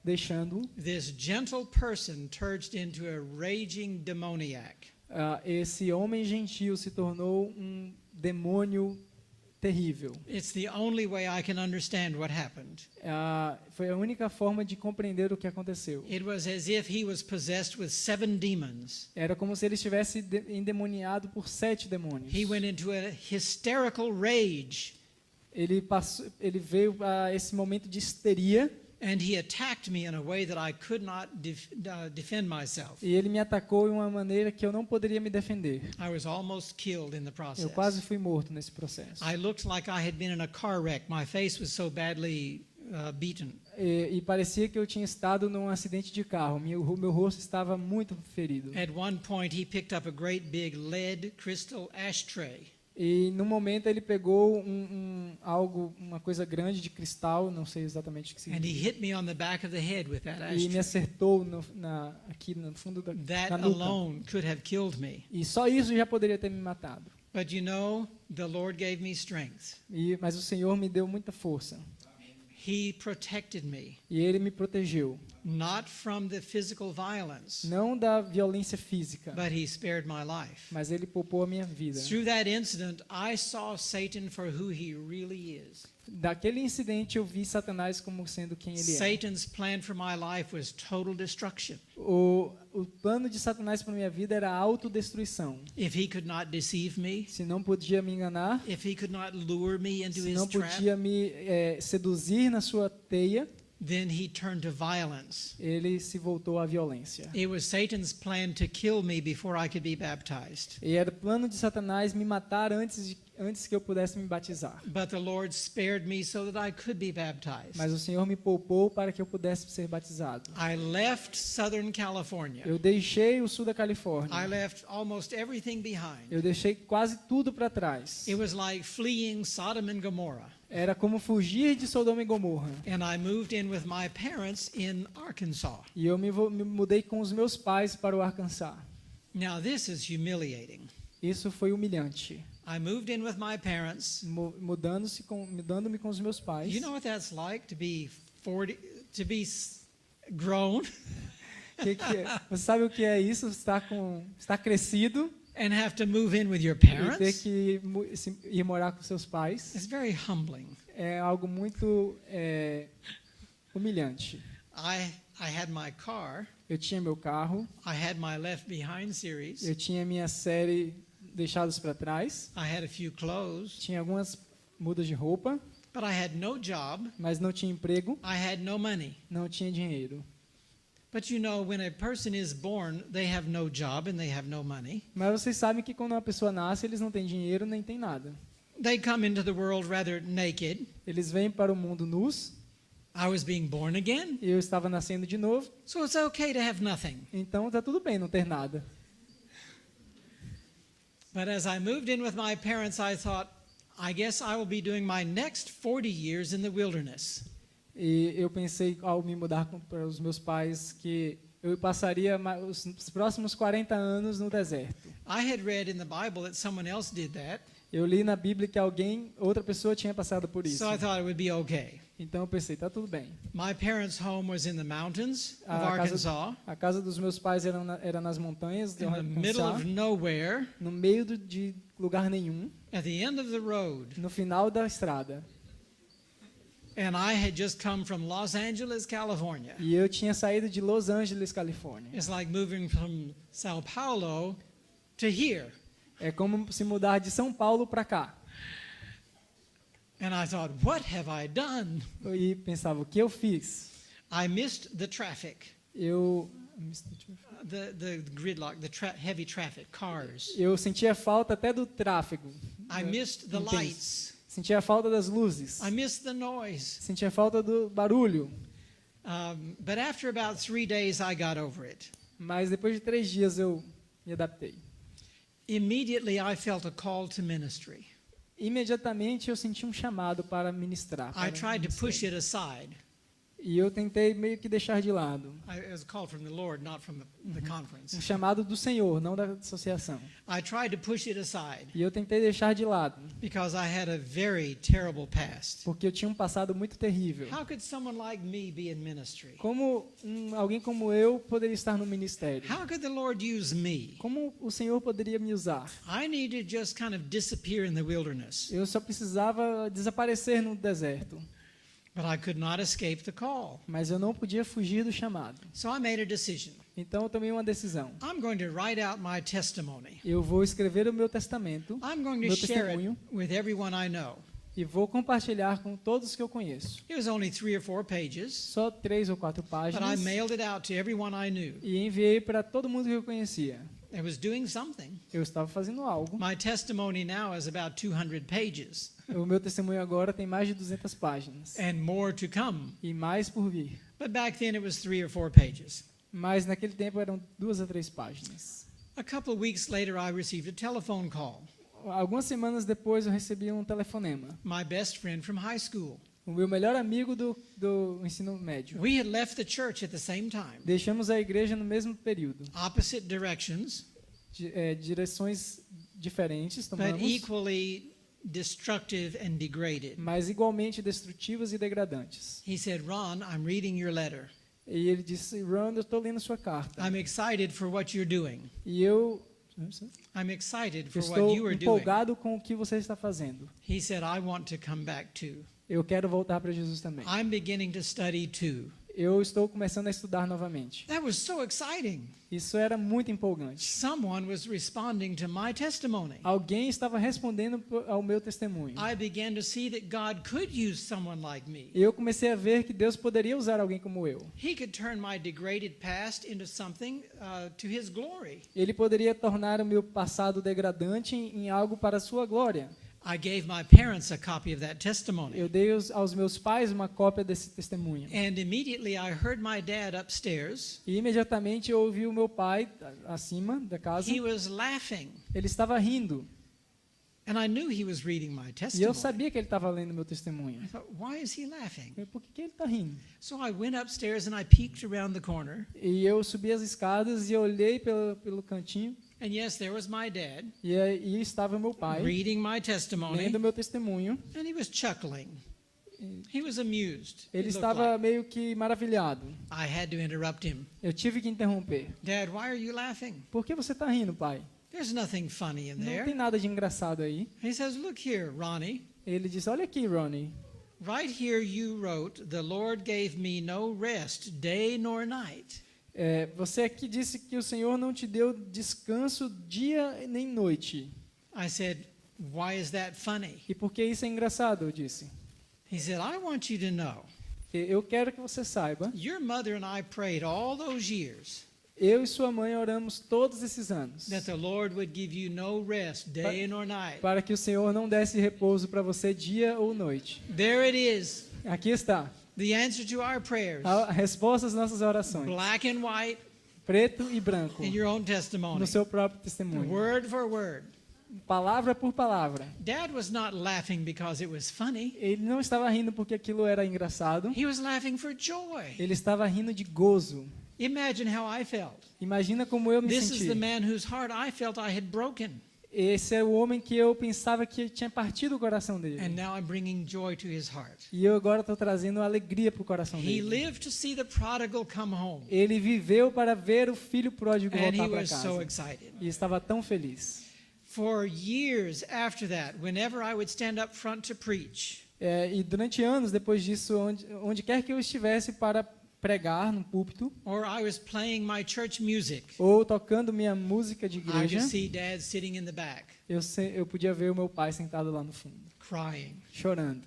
deixando, this gentle person turned into a raging demoniac. esse homem gentil se tornou um demônio terrível. It's the only way I can understand what happened. Foi a única forma de compreender o que aconteceu. It was as if he was possessed with 7 demons. Era como se ele estivesse endemoniado por 7 demônios. He went into a hysterical rage, Ele veio a esse momento de histeria and he attacked me in a way that I could not defend myself. e ele me atacou de uma maneira que eu não poderia me defender. I was almost killed in the process. Eu quase fui morto nesse processo. I looked like I had been in a car wreck. My face was so badly beaten. E parecia que eu tinha estado num acidente de carro. Meu rosto estava muito ferido. At one point, he picked up a great big lead crystal ashtray. E no momento ele pegou uma coisa grande de cristal, não sei exatamente o que And he significa, hit me on the back of the head with that e me ashtray. acertou aqui no fundo da That na nuca. alone could have killed me. E só isso já poderia ter me matado. But you know, the Lord gave me strength. Mas o Senhor me deu muita força. He protected me, E Ele me protegeu. not from the physical violence, Não da violência física, but he spared my life. mas Ele poupou a minha vida. Through that incident, I saw Satan for who he really is. Daquele incidente eu vi Satanás como sendo quem ele é. Satan's plan for my life was total destruction. O plano de Satanás para minha vida era a autodestruição. If he could not deceive me, Se não podia me enganar, if he could not lure me into se his não trap, podia me seduzir na sua teia, then he turned to violence. ele se voltou à violência. It was Satan's plan to kill me before I could be baptized. E era o plano de Satanás me matar antes que eu pudesse me batizar. But the Lord spared me so that I could be baptized. Mas o Senhor me poupou para que eu pudesse ser batizado. I left Southern California. Eu deixei o sul da Califórnia. I left almost everything behind. Eu deixei quase tudo para trás. It was like fleeing Sodom and Gomorrah. Era como fugir de Sodoma e Gomorra. And I moved in with my parents in Arkansas. E eu me mudei com os meus pais para o Arkansas. Now this is humiliating. Isso foi humilhante. I moved in with my parents. Mudando-me com os meus pais. You know what that's like to be 40, to be grown Que é? Você sabe o que é isso? Estar crescido and have to move in with your e ter parents? que ir morar com seus pais. It's very humbling. É algo muito humilhante. I had my car. Eu tinha meu carro, I had my Left Behind series. eu tinha minha série Deixados para Trás, I had a few clothes, tinha algumas mudas de roupa, but I had no job. mas não tinha emprego, I had no money. não tinha dinheiro. But you know, when a person is born, they have no job and they have no money. Mas vocês sabem que quando uma pessoa nasce, eles não têm dinheiro nem têm nada. They come into the world rather naked. Eles vêm para o mundo nus, I was being born again, e eu estava nascendo de novo, so it's okay to have nothing. então tá tudo bem não ter nada. But as I moved in with my parents, I thought, I guess I will be doing my next 40 years in the wilderness. E eu pensei, ao me mudar para os meus pais, que eu passaria os próximos 40 anos no deserto. I had read in the Bible that someone else did that, Eu li na Bíblia que outra pessoa tinha passado por isso. so I thought it would be okay. Então eu pensei, tá tudo bem. My parents' home was in the mountains of A Arkansas, a casa dos meus pais era nas montanhas de in the middle of Arkansas, nowhere, no meio de lugar nenhum, at the end of the road. no final da estrada. And I had just come from Los Angeles, California. E eu tinha saído de Los Angeles, Califórnia. It's like moving from Sao Paulo to here. É como se mudar de São Paulo para cá. And I thought, what have I done? E pensava, o que eu fiz? I missed the traffic, Eu the gridlock, heavy traffic, cars. sentia falta até do tráfego. I missed the intenso. lights. Sentia falta das luzes. I missed the noise. Sentia falta do barulho. But after about 3 days, I got over it. Mas depois de 3 dias eu me adaptei. Immediately, I felt a call to ministry. Imediatamente eu senti um chamado para ministrar. I para tried to push ministério. it aside. E eu tentei meio que deixar de lado. It was a call from the Lord, not from the conference. Um chamado do Senhor, não da associação. I tried to push it aside E eu tentei deixar de lado, because I had a very terrible past. porque eu tinha um passado muito terrível. How could someone like me be in ministry? Como alguém como eu poderia estar no ministério? How could the Lord use me? Como o Senhor poderia me usar? I needed to just kind of disappear in the wilderness, Eu só precisava desaparecer no deserto, but I could not escape the call. mas eu não podia fugir do chamado. So I made a decision. Então eu tomei uma decisão. I'm going to write out my testimony. Eu vou escrever o meu testamento I'm going to Meu share it testemunho. with everyone I know. e vou compartilhar com todos que eu conheço. It was only 3 or 4 pages, Só 3 ou 4 but I páginas. mailed it out to everyone I knew. E enviei para todo mundo que eu conhecia. I was doing something. Eu estava fazendo algo. My testimony now is about 200 pages O meu testemunho agora tem mais de 200 páginas. and more to come. E mais por vir. But back then it was 3 or 4 pages. Mas naquele tempo eram 2 a 3 páginas. A couple of weeks later, I received a telephone call. Algumas semanas depois eu recebi um telefonema. My best friend from high school. O meu melhor amigo do ensino médio. We had left the church at the same time, Deixamos a igreja no mesmo período. opposite directions, Direções diferentes but tomamos, equally destructive and degraded. mas igualmente destrutivas e degradantes. He said, Ron, I'm reading your letter. E ele disse, Ron, eu estou lendo sua carta. I'm excited for what you're doing. E eu I'm excited for what estou you are doing. empolgado com o que você está fazendo. He said, I want to come back too. Eu quero voltar para Jesus também. I'm beginning to study too. Eu estou começando a estudar novamente. That was so exciting. Isso era muito empolgante. Someone was responding to my testimony. Alguém estava respondendo ao meu testemunho. I began to see that God could use someone like me. E eu comecei a ver que Deus poderia usar alguém como eu. He could turn my degraded past into something to His glory. Ele poderia tornar o meu passado degradante em algo para a sua glória. I gave my parents a copy of that testimony. Eu dei aos meus pais uma cópia desse testemunho. And immediately I heard my dad upstairs. E imediatamente eu ouvi o meu pai acima da casa. He was laughing. Ele estava rindo. And I knew he was reading my E eu testimony. sabia que ele estava lendo meu testemunho. I thought, why is he laughing? Por que ele está rindo? So I went upstairs and I peeked around the corner. E eu subi as escadas e olhei pelo cantinho. And yes, there was my dad E aí estava meu pai reading my testimony. lendo meu testemunho. And he was chuckling. He was amused. it Ele looked estava like. meio que maravilhado. I had to interrupt him. Eu tive que interromper. Dad, why are you laughing? Por que você está rindo, pai? There's nothing funny in Não there. tem nada de engraçado aí. He says, look here, Ronnie. Ele disse, olha aqui, Ronnie. Right here you wrote, the Lord gave me no rest, day nor night. Você aqui disse que o Senhor não te deu descanso dia nem noite. I said, why is that funny? E por que isso é engraçado? Eu disse. He said, I want you to know, Eu quero que você saiba. your mother and I prayed all those years Eu e sua mãe oramos todos esses anos that the Lord would give you no rest, day nor night. para que o Senhor não desse repouso para você dia ou noite. There it is, Aqui está the answer to our prayers, a resposta às nossas orações. black and white Preto e branco in your own testimony, no seu próprio testemunho. word for word. palavra por palavra. Dad was not laughing because it was funny. Ele não estava rindo porque aquilo era engraçado. He was laughing for joy. Ele estava rindo de gozo. Imagine how I felt. Imagina como eu me This is the senti. man whose heart I felt I had broken. Esse é o homem que eu pensava que tinha partido o coração dele. And now I'm bringing joy to his heart. E eu agora estou trazendo alegria para o coração He dele. lived to see the prodigal come home. Ele viveu para ver o filho pródigo And he voltar para was so casa. excited. E estava tão feliz. For years after that, whenever I would stand up front to preach, E durante anos depois disso, onde quer que eu estivesse para pregar no púlpito, or I was playing my church music, ou tocando minha música de I igreja, could see Dad sitting in the back, eu podia ver o meu pai sentado lá no fundo, crying, chorando.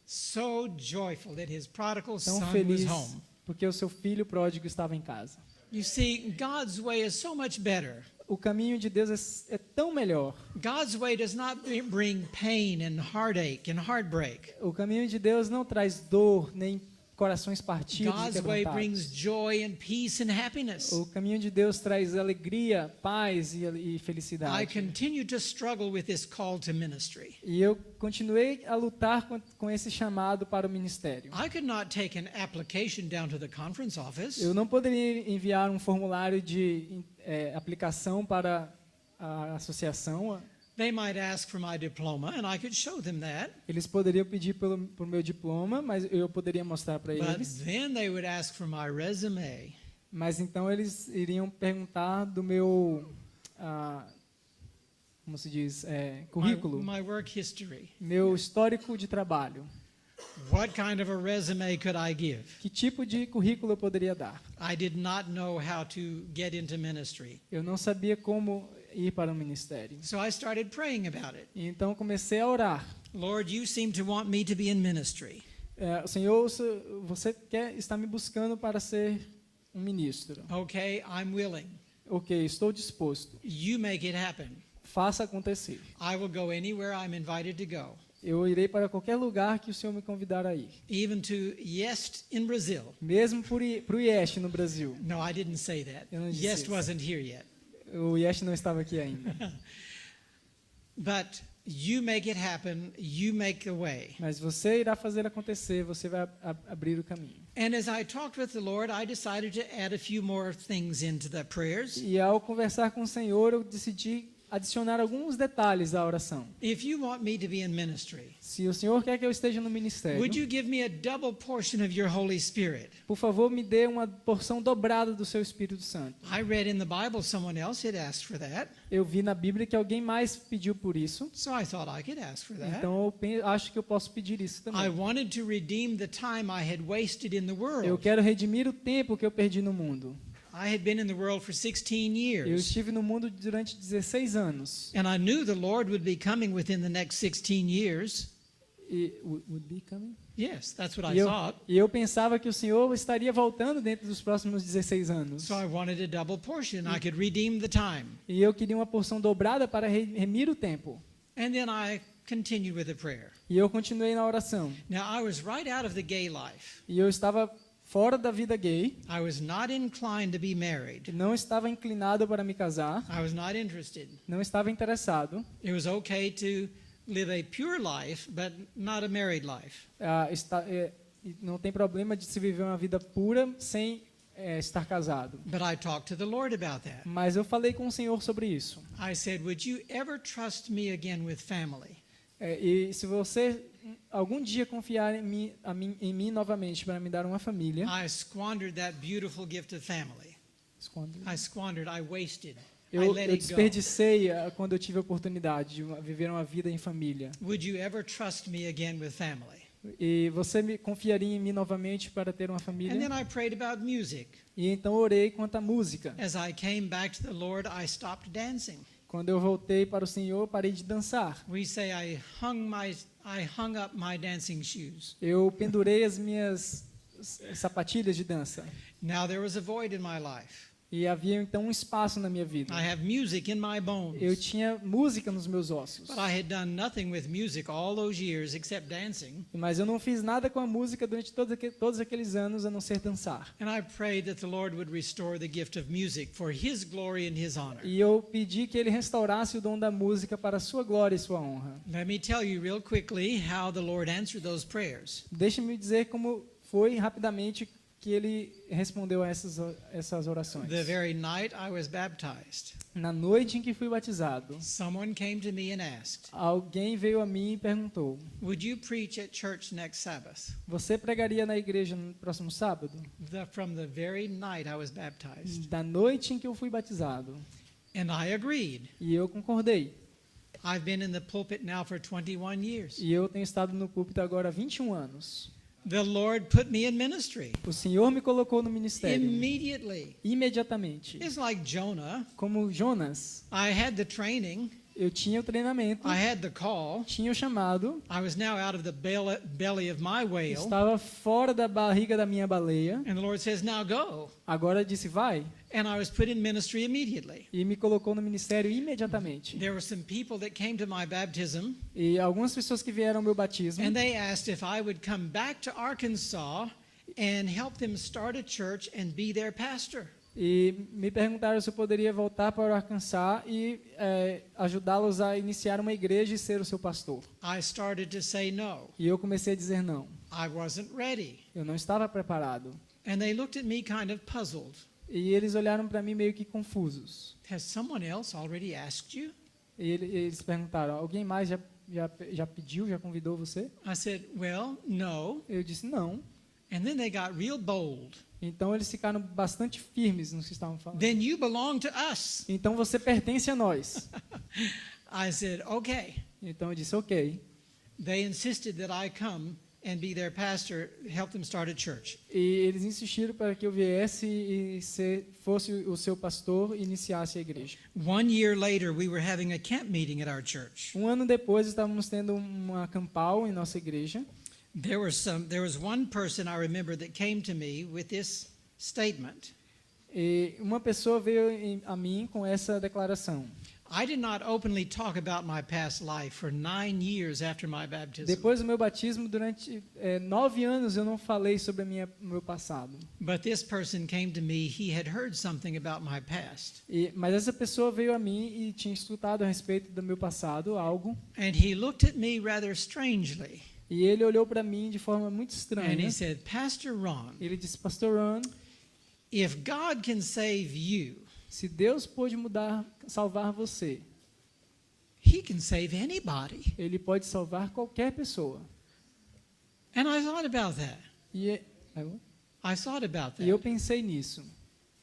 so joyful that his prodigal Tão son was feliz home. porque o seu filho pródigo estava em casa. You see, God's way is so much better. O caminho de Deus é tão melhor. God's way does not bring pain and heartache and heartbreak. O caminho de Deus não traz dor, nem corações partidos e God's way quebrantados. brings joy and peace and happiness. O caminho de Deus traz alegria, paz e I felicidade. continue to struggle with this call to ministry. E eu continuei a lutar com esse chamado para o ministério. I could not take an application down to the conference office. Eu não poderia enviar um formulário de aplicação para a associação. They might ask for my diploma, and I could show them that. Eles poderiam pedir por meu diploma, mas eu poderia mostrar para But eles. then they would ask for my resume. Mas então eles iriam perguntar do meu, como se diz, currículo, My work history. meu histórico de trabalho. What kind of a resume could I give? Que tipo de currículo eu poderia dar? I did not know how to get into ministry. Eu não sabia como ir para o ministério. So I started praying about it. E então comecei a orar. Lord, you seem to want me to be in ministry. Senhor, você está me buscando para ser um ministro. Okay, I'm willing. Ok, estou disposto. You make it happen. Faça acontecer. I will go anywhere I'm invited to go, Eu irei para qualquer lugar que o Senhor me convidar a ir. even to Yest in Brazil. Mesmo para o IEST no Brasil. No, I didn't say that. Eu não disse Yest isso. wasn't here yet. O IEST não estava aqui ainda. But you make it happen. You make the way. Mas você irá fazer acontecer, você vai abrir o caminho. And as I talked with the Lord, I decided to add a few more things into the prayers. E ao conversar com o Senhor, eu decidi adicionar alguns detalhes à oração. If you want me to be in ministry, Se o Senhor quer que eu esteja no ministério, would you give me a double portion of your Holy Spirit? por favor, me dê uma porção dobrada do seu Espírito Santo. I read in the Bible someone else had asked for that, Eu vi na Bíblia que alguém mais pediu por isso, so I thought I could ask for that. então acho que eu posso pedir isso I também. wanted to redeem the time I had wasted in the Eu world. quero redimir o tempo que eu perdi no mundo. I had been in the world for 16 Eu years, estive no mundo durante 16 anos. and I knew the Lord would be coming within the next 16 years. Would be coming? Yes, that's what I E eu, thought. e eu pensava que o Senhor estaria voltando dentro dos próximos 16 anos. So I wanted a double portion. I could redeem the time. E eu queria uma porção dobrada para remir o tempo. And then I continued with the prayer. E eu continuei na oração. Now, I was right out of the gay life. E eu estava fora da vida gay, I was not inclined to be married. não estava inclinado para me casar, I was not interested. não estava interessado. It was okay to live a pure life, but not a married life. Não tem problema de se viver uma vida pura sem estar casado. But I talked to the Lord about that. Mas eu falei com o Senhor sobre isso. I said, would you ever trust me again with family? E se você algum dia confiar em mim novamente para me dar uma família, I squandered that beautiful gift of family. I squandered, I wasted. I eu let it go. desperdicei quando eu tive a oportunidade de viver uma vida em família. Would you ever trust me again with family? E você me confiaria em mim novamente para ter uma And família? then I prayed about music. E então orei quanto à música. As I came back to the Lord, I stopped dancing. Quando eu voltei para o Senhor, parei de dançar. We say I hung up my dancing shoes. Eu pendurei as minhas sapatilhas de dança. Now there was a void in my life. E havia então um espaço na minha vida. I have music in my Eu bones. tinha música nos meus ossos. But I had done nothing with music all those years except dancing. Mas eu não fiz nada com a música durante todos aqueles anos a não ser dançar. And I prayed that the Lord would restore the gift of music for His glory and His honor. E eu pedi que ele restaurasse o dom da música para a sua glória e sua honra. Let me tell you real quickly how the Lord answered those prayers. Deixe-me dizer como foi rapidamente que ele respondeu a essas orações. The very night I was baptized, Na noite em que fui batizado, someone came to me and asked, alguém veio a mim e perguntou: "Would you preach at church next Sabbath?" você pregaria na igreja no próximo sábado? From the very night I was baptized. Da noite em que eu fui batizado. And I agreed. E eu concordei. I've been in the pulpit now for 21 years. E eu tenho estado no púlpito agora há 21 anos. The Lord put me in ministry O Senhor me colocou no ministério immediately. imediatamente. It's like Jonah. Como Jonas, I had the training, eu tinha o treinamento, I had the call. tinha o chamado, I was now out of the belly of my whale. estava fora da barriga da minha baleia. And the Lord says, "Now go." Agora disse vai. And I was put in ministry immediately. E me colocou no ministério imediatamente. There were some people that came to my baptism, E algumas pessoas que vieram ao meu batismo, and they asked if I would come back to Arkansas and help them start a church and be their pastor. e me perguntaram se eu poderia voltar para o Arkansas e ajudá-los a iniciar uma igreja e ser o seu pastor. I started to say no. E eu comecei a dizer não. I wasn't ready. Eu não estava preparado. And they looked at me kind of puzzled. E eles olharam para mim meio que confusos. Has someone else already asked you? E eles perguntaram: alguém mais já pediu, já convidou você? I said, "Well, no." Eu disse não. And then they got real bold. Então eles ficaram bastante firmes no que estavam falando. Then you belong to us. Então você pertence a nós. I said, "Okay." Então eu disse ok. They insisted that I come and be their pastor, help them start a church. E eles insistiram para que eu viesse e fosse o seu pastor e iniciasse a igreja. 1 year later, we were having a camp meeting at our church. Um ano depois estávamos tendo uma campal em nossa igreja. There was one person I remember that came to me with this statement. E uma pessoa veio a mim com essa declaração. I did not openly talk about my past life for 9 years after my baptism. Depois do meu batismo, durante 9 anos eu não falei sobre meu passado. But this person came to me, he had heard something about my past. Mas essa pessoa veio a mim e tinha escutado a respeito do meu passado, algo. And he looked at me rather strangely. E ele olhou para mim de forma muito And estranha. he said, "Pastor Ron, Ele disse: Pastor Ron, if God can save you, se Deus pôde salvar você, He can save anybody." Ele pode salvar qualquer pessoa. And I thought about that. E I thought about eu that. pensei nisso.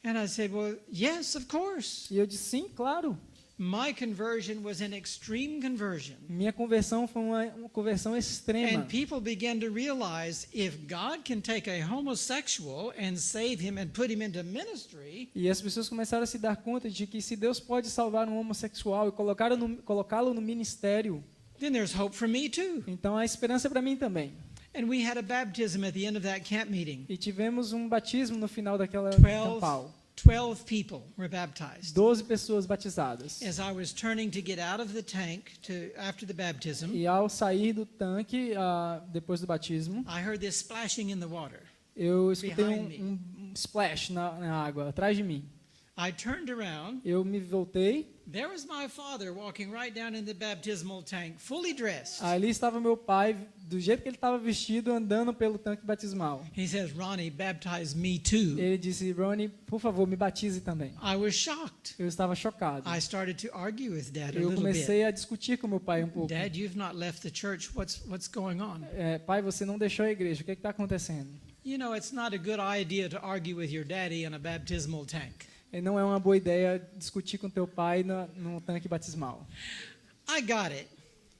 And I said, "Well, yes, of course." E eu disse: sim, claro. My conversion was an extreme conversion. Minha conversão foi uma conversão extrema. And people began to realize if God can take a homosexual and save him and put him into ministry, E as pessoas começaram a se dar conta de que se Deus pode salvar um homossexual e colocá-lo no ministério, then there's hope for me too. então há esperança para mim também. And we had a baptism at the end of that camp meeting. E tivemos um batismo no final daquela 12 campal. 12 people were baptized. 12 pessoas batizadas. As I was turning to get out of the tank after the baptism, E ao sair do tanque, depois do batismo, I heard this splashing in the water. eu escutei Behind me. um splash na água, atrás de mim. I turned around. Eu me voltei, There was my father walking right down in the baptismal tank, fully dressed. ali estava meu pai, do jeito que ele estava vestido, andando pelo tanque batismal. He says, "Ronnie, baptize me too." Ele disse: Ronnie, por favor, me batize também. I was shocked. Eu estava chocado. I started to argue with Dad a Eu little comecei bit. a discutir com meu pai um pouco. Dad, you've not left the church. What's going on? Pai, você não deixou a igreja, o que está acontecendo? You know, it's not a good idea to argue with your daddy in a baptismal tank. Não é uma boa ideia discutir com teu pai no tanque batismal. I got it.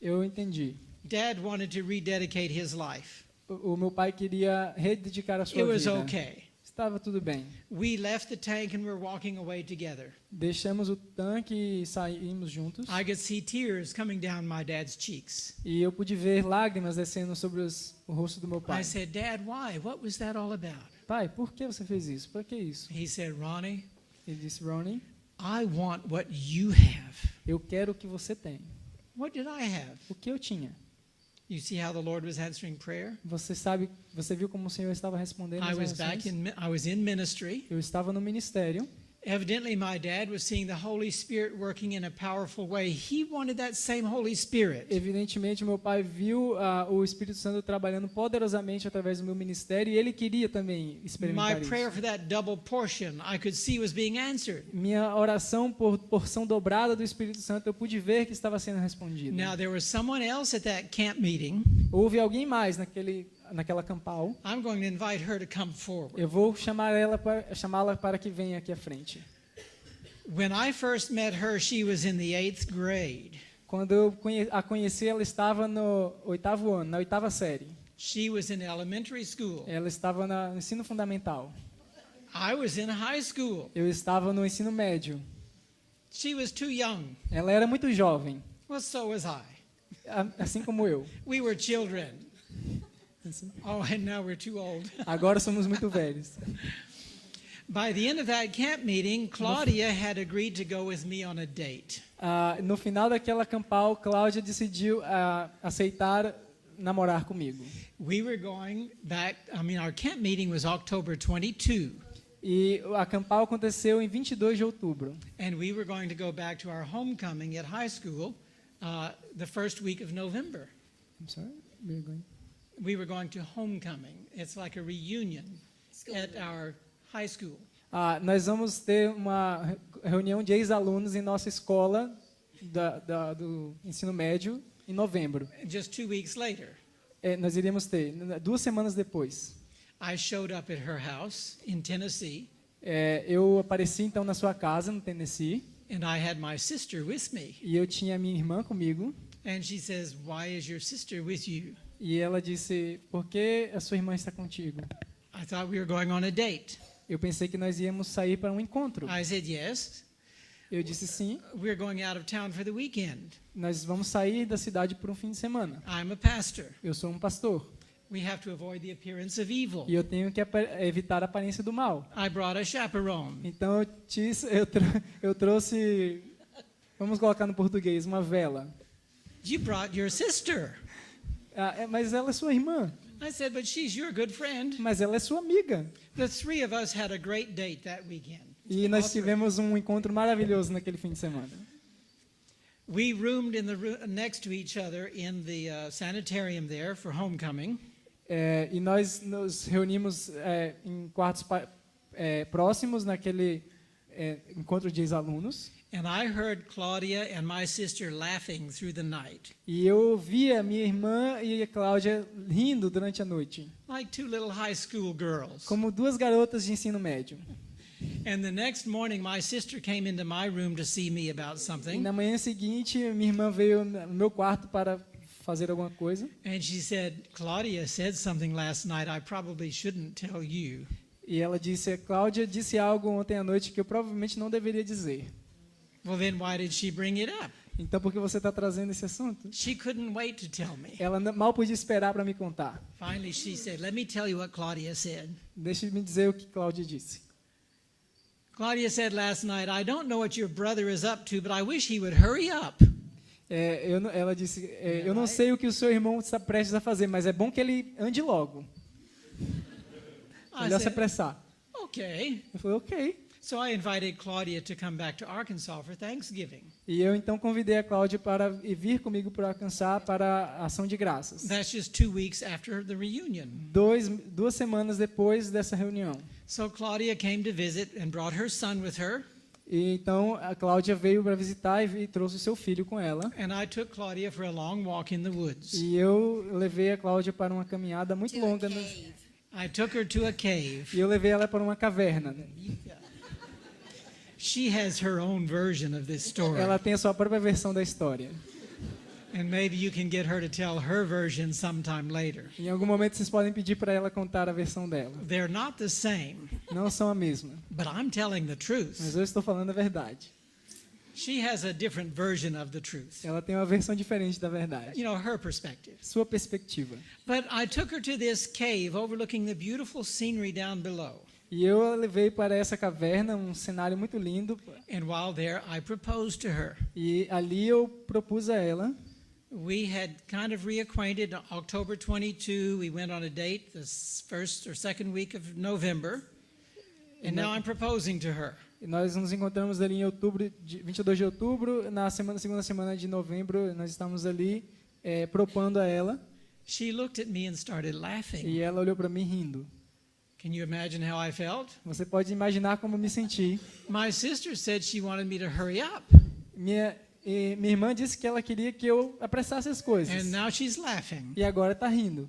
Eu entendi. Dad wanted to rededicate his life. O meu pai queria rededicar a sua It was vida. okay. Estava tudo bem. We left the tank and we're walking away together. Deixamos o tanque e saímos juntos. I could see tears coming down my dad's cheeks. E eu pude ver lágrimas descendo sobre o rosto do meu pai. I said, "Dad, why? What was that all about?" Pai, por que você fez isso? Por que isso? He said, "Ronnie, Ele disse, Ronnie, I want what you have. eu quero o que você tem. What did I have? O que eu tinha? You see how the Lord was answering prayer? Você viu como o Senhor estava respondendo I as was orações? I was in ministry. Eu estava no ministério. Evidently, my dad was seeing the Holy Spirit working in a powerful way. He wanted that same Holy Spirit. Evidentemente, meu pai viu o Espírito Santo trabalhando poderosamente através do meu ministério e ele queria também My experimentar prayer isso. for that double portion, I could see was being answered. Minha oração por porção dobrada do Espírito Santo, eu pude ver que estava sendo respondida. Now, there was someone else at that camp meeting. Houve alguém mais naquela campal. I'm going to invite her to come forward. Eu vou chamá-la para que venha aqui à frente. When I first met her, she was in the 8th grade. Quando eu a conheci, ela estava no 8º ano, na 8ª série. She was in elementary school. Ela estava no ensino fundamental. I was in high school. Eu estava no ensino médio. She was too young. Ela era muito jovem, Well, so was I. assim como eu. We were children. Oh, and now we're too old. Agora somos muito velhos. By the end of that camp meeting, Claudia had agreed to go with me on a date. No final daquela campal, Cláudia decidiu aceitar namorar comigo. We were going back, our camp meeting was October 22, E a campal aconteceu em 22 de outubro. and we were going to go back to our homecoming at high school the first week of November. I'm sorry, we're going. We were going to homecoming. It's like a reunion at our high school. Nós vamos ter uma reunião de ex-alunos em nossa escola do ensino médio em novembro. Just 2 weeks later, Nós iríamos ter 2 semanas depois. I showed up at her house in Tennessee, Eu apareci então na sua casa no Tennessee and I had my sister with me. e eu tinha minha irmã comigo. And she says, "Why is your sister with you?" E ela disse, por que a sua irmã está contigo? I thought we were going on a date. Eu pensei que nós íamos sair para um encontro. I said, "Yes, Eu disse sim, we're going out of town for the weekend. nós vamos sair da cidade por um fim de semana. I'm a pastor. Eu sou um pastor We have to avoid the appearance of evil." e eu tenho que evitar a aparência do mal. I brought a chaperone. Então eu trouxe, vamos colocar no português, uma vela. You brought your sister. Mas ela é sua irmã, I said, "But she's your good friend." mas ela é sua amiga. The three of us had a great date that weekend. E nós tivemos um encontro maravilhoso naquele fim de semana. We roomed in the next to each other in the sanitarium there for homecoming. E nós nos reunimos em quartos próximos naquele encontro de ex-alunos. And I heard Claudia and my sister laughing through the night, E eu via minha irmã e a Cláudia rindo durante a noite, like two little high school girls. como 2 garotas de ensino médio. And the next morning, my sister came into my room to see me about E something. na manhã seguinte, minha irmã veio no meu quarto para fazer alguma coisa. And she said, "Claudia said something last night I probably shouldn't tell you." E ela disse, Cláudia disse algo ontem à noite que eu provavelmente não deveria dizer. Well, then why did she bring it up? Então, por que você está trazendo esse assunto? She couldn't wait to tell me. Ela mal podia esperar para me contar. Finally, she said, "Let me tell you what Claudia said." Deixe-me dizer o que Cláudia disse. Claudia said last night, "I don't know what your brother is up to, but I wish he would hurry up." Ela disse, eu não sei o que o seu irmão está prestes a fazer, mas é bom que ele ande logo. I Melhor se said, apressar. "Okay." Eu falei, ok. So I invited Claudia to come back to Arkansas for Thanksgiving. E eu então convidei a Cláudia para vir comigo para Arkansas para a ação de graças. That's just 2 weeks after the reunion. 2 semanas depois dessa reunião. So Claudia came to visit and brought her son with her, E então a Cláudia veio para visitar e trouxe o seu filho com ela. and I took Claudia for a long walk in the woods. E eu levei a Cláudia para uma caminhada muito longa. I took her to a cave. E eu levei ela para uma caverna. She has her own version of this story, Ela tem a sua própria versão da história. and maybe you can get her to tell her version sometime later. Em algum momento vocês podem pedir para ela contar a versão dela. They're not the same, Não são a mesma, but I'm telling the mas truth. eu estou falando a verdade. She has a different version of the truth. Ela tem uma versão diferente da verdade. You know, her perspective. Sua perspectiva. But I took her to this cave overlooking the beautiful scenery down below. E eu a levei para essa caverna, um cenário muito lindo. And while there, I proposed to her. E ali eu propus a ela. We had kind of reacquainted on October 22. We went on a date the first or second week of November. And now I'm proposing to her. E nós nos encontramos ali em outubro, 22 de outubro. Segunda semana de novembro, nós estávamos ali propondo a ela. She looked at me and started laughing. E ela olhou para mim rindo. Can you imagine how I felt? Você pode imaginar como eu me senti. My sister said she wanted me to hurry up. Minha irmã disse que ela queria que eu apressasse as coisas. And now she's laughing. E agora está rindo.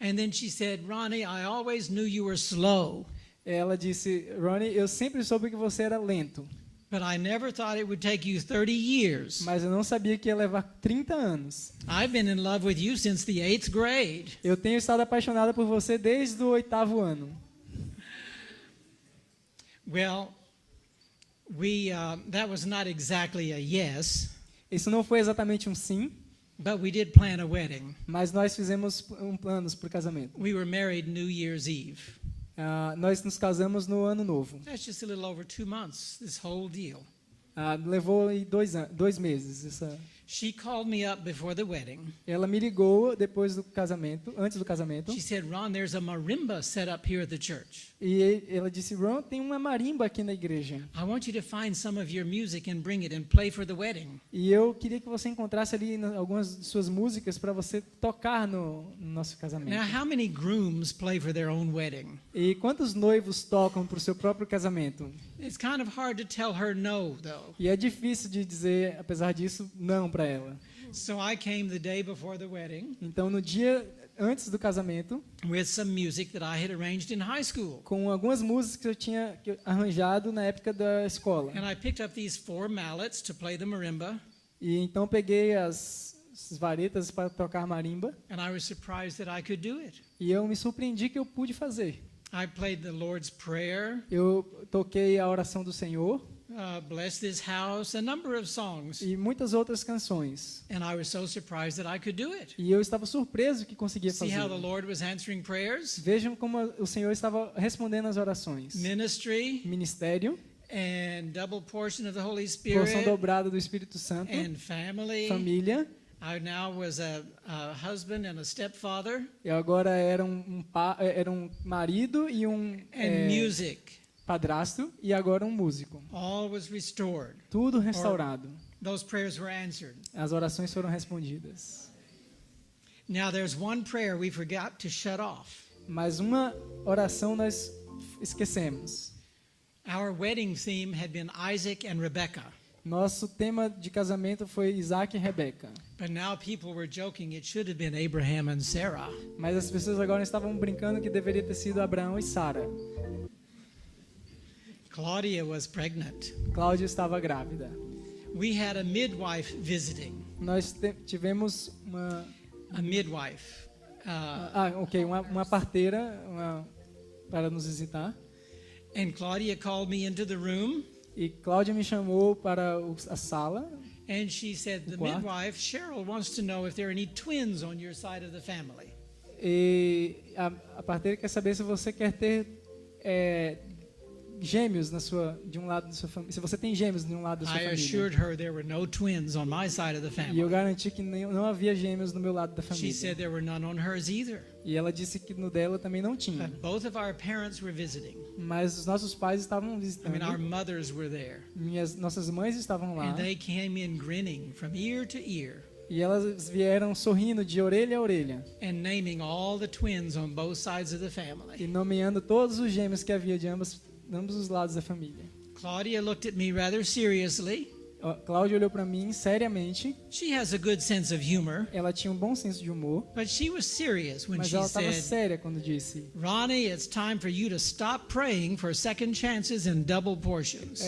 And then she said, Ronnie, I always knew you were slow, Ela disse, Ronnie, eu sempre soube que você era lento, but I never thought it would take you 30 years. mas eu não sabia que ia levar 30 anos. I've been in love with you since the 8th grade. Eu tenho estado apaixonada por você desde o 8º ano. Well, that was not exactly a yes, Isso não foi exatamente um sim, but we did plan a wedding. mas nós fizemos planos para o casamento. We were married New Year's Eve. Nós nos casamos no ano novo. That's just a little over 2 months, this whole deal. Levou aí 2 meses. She called me up before the wedding. Ela me ligou depois do casamento, antes do casamento, She said, Ron, there's a marimba set up here at the church. e ela disse, Ron, tem uma marimba aqui na igreja. I want you to find some of your music and bring it and play for the wedding. E eu queria que você encontrasse ali algumas de suas músicas para você tocar no nosso casamento. Now, how many grooms play for their own wedding? E quantos noivos tocam para o seu próprio casamento? It's kind of hard to tell her no, though. E é difícil de dizer, apesar disso, não para ela. So I came the day before the wedding Então, no dia antes do casamento, with some music that I had arranged in high school. com algumas músicas que eu tinha arranjado na época da escola. And I picked up these 4 mallets to play the marimba, E então peguei as varetas para tocar marimba and I was surprised that I could do it. e eu me surpreendi que eu pude fazer. I played the Lord's Prayer, Eu toquei a oração do Senhor Bless This House, a number of songs. e muitas outras canções. And I was so surprised that I could do it. E eu estava surpreso que conseguia See how the fazer. Lord was answering prayers? Vejam como o Senhor estava respondendo as orações. Ministry Ministério, and double portion of the Holy porção Spirit dobrada do Espírito Santo, and family. família. I now was a husband and a stepfather Eu agora era era um marido e and music. padrasto e agora um músico. All was restored. Tudo restaurado. Those prayers were answered. As orações foram respondidas. Now there's one prayer we forgot to shut off. Mas uma oração nós esquecemos. Our wedding theme had been Isaac and Rebekah. Nosso tema de casamento foi Isaac e Rebeca. But now people were joking it should have been Abraham and Sarah. Mas as pessoas agora estavam brincando que deveria ter sido Abraão e Sara. Claudia was pregnant. Cláudia estava grávida. We had a midwife visiting. Nós tivemos A midwife. uma parteira para nos visitar. And Claudia called me into the room. E Cláudia me chamou para a sala. And she said, the quarto. midwife, Cheryl, wants to know if there are any twins on your side of the family. E a parteira quer saber se você quer ter gêmeos de um lado da sua família. Se você tem gêmeos de um lado da sua I família. assured her there were no twins on my side of the E eu family. garanti que não havia gêmeos no meu lado da She família. said there were none on hers either. E ela disse que no dela também não tinha. But both of our parents were visiting. Mas os nossos pais estavam I visitando. mean, our mothers were there. Nossas mães estavam lá. And they came in grinning from ear to ear E elas vieram sorrindo de orelha a orelha. and naming all the twins on both sides of the family. E nomeando todos os gêmeos que havia de ambos os lados da família. Claudia looked at me rather seriously. Cláudia olhou para mim seriamente. She has a good sense of humor, Ela tinha um bom senso de humor. but she was serious when Mas she ela estava said, séria quando disse: Ronnie, it's time for you to stop praying for second chances and double portions.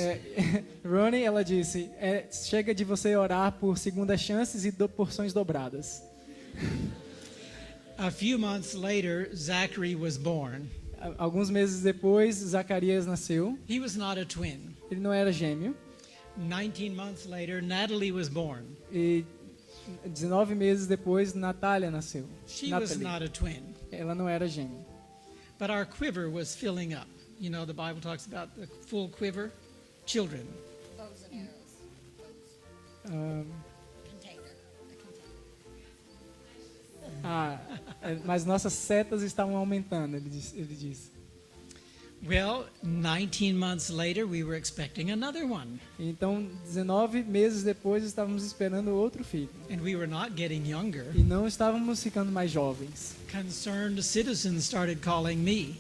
Ronnie, ela disse, chega de você orar por segundas chances e porções dobradas. A few months later, Zachary was born. Alguns meses depois, Zacarias nasceu. He was not a twin. Ele não era gêmeo. 19 months later, Natalie was born. E 19 meses depois, Natália nasceu. She was Natalie. not a twin. Ela não era gêmea. But our quiver was filling up. You know, the Bible talks about the full quiver. Children. Bows and arrows. Bows. Ah, Container. mas nossas setas estavam aumentando, ele disse. Well, 19 months later, we were expecting another one. Então, 19 meses depois, estávamos esperando outro filho. And we were not getting younger. E não estávamos ficando mais jovens. Concerned citizens started calling me,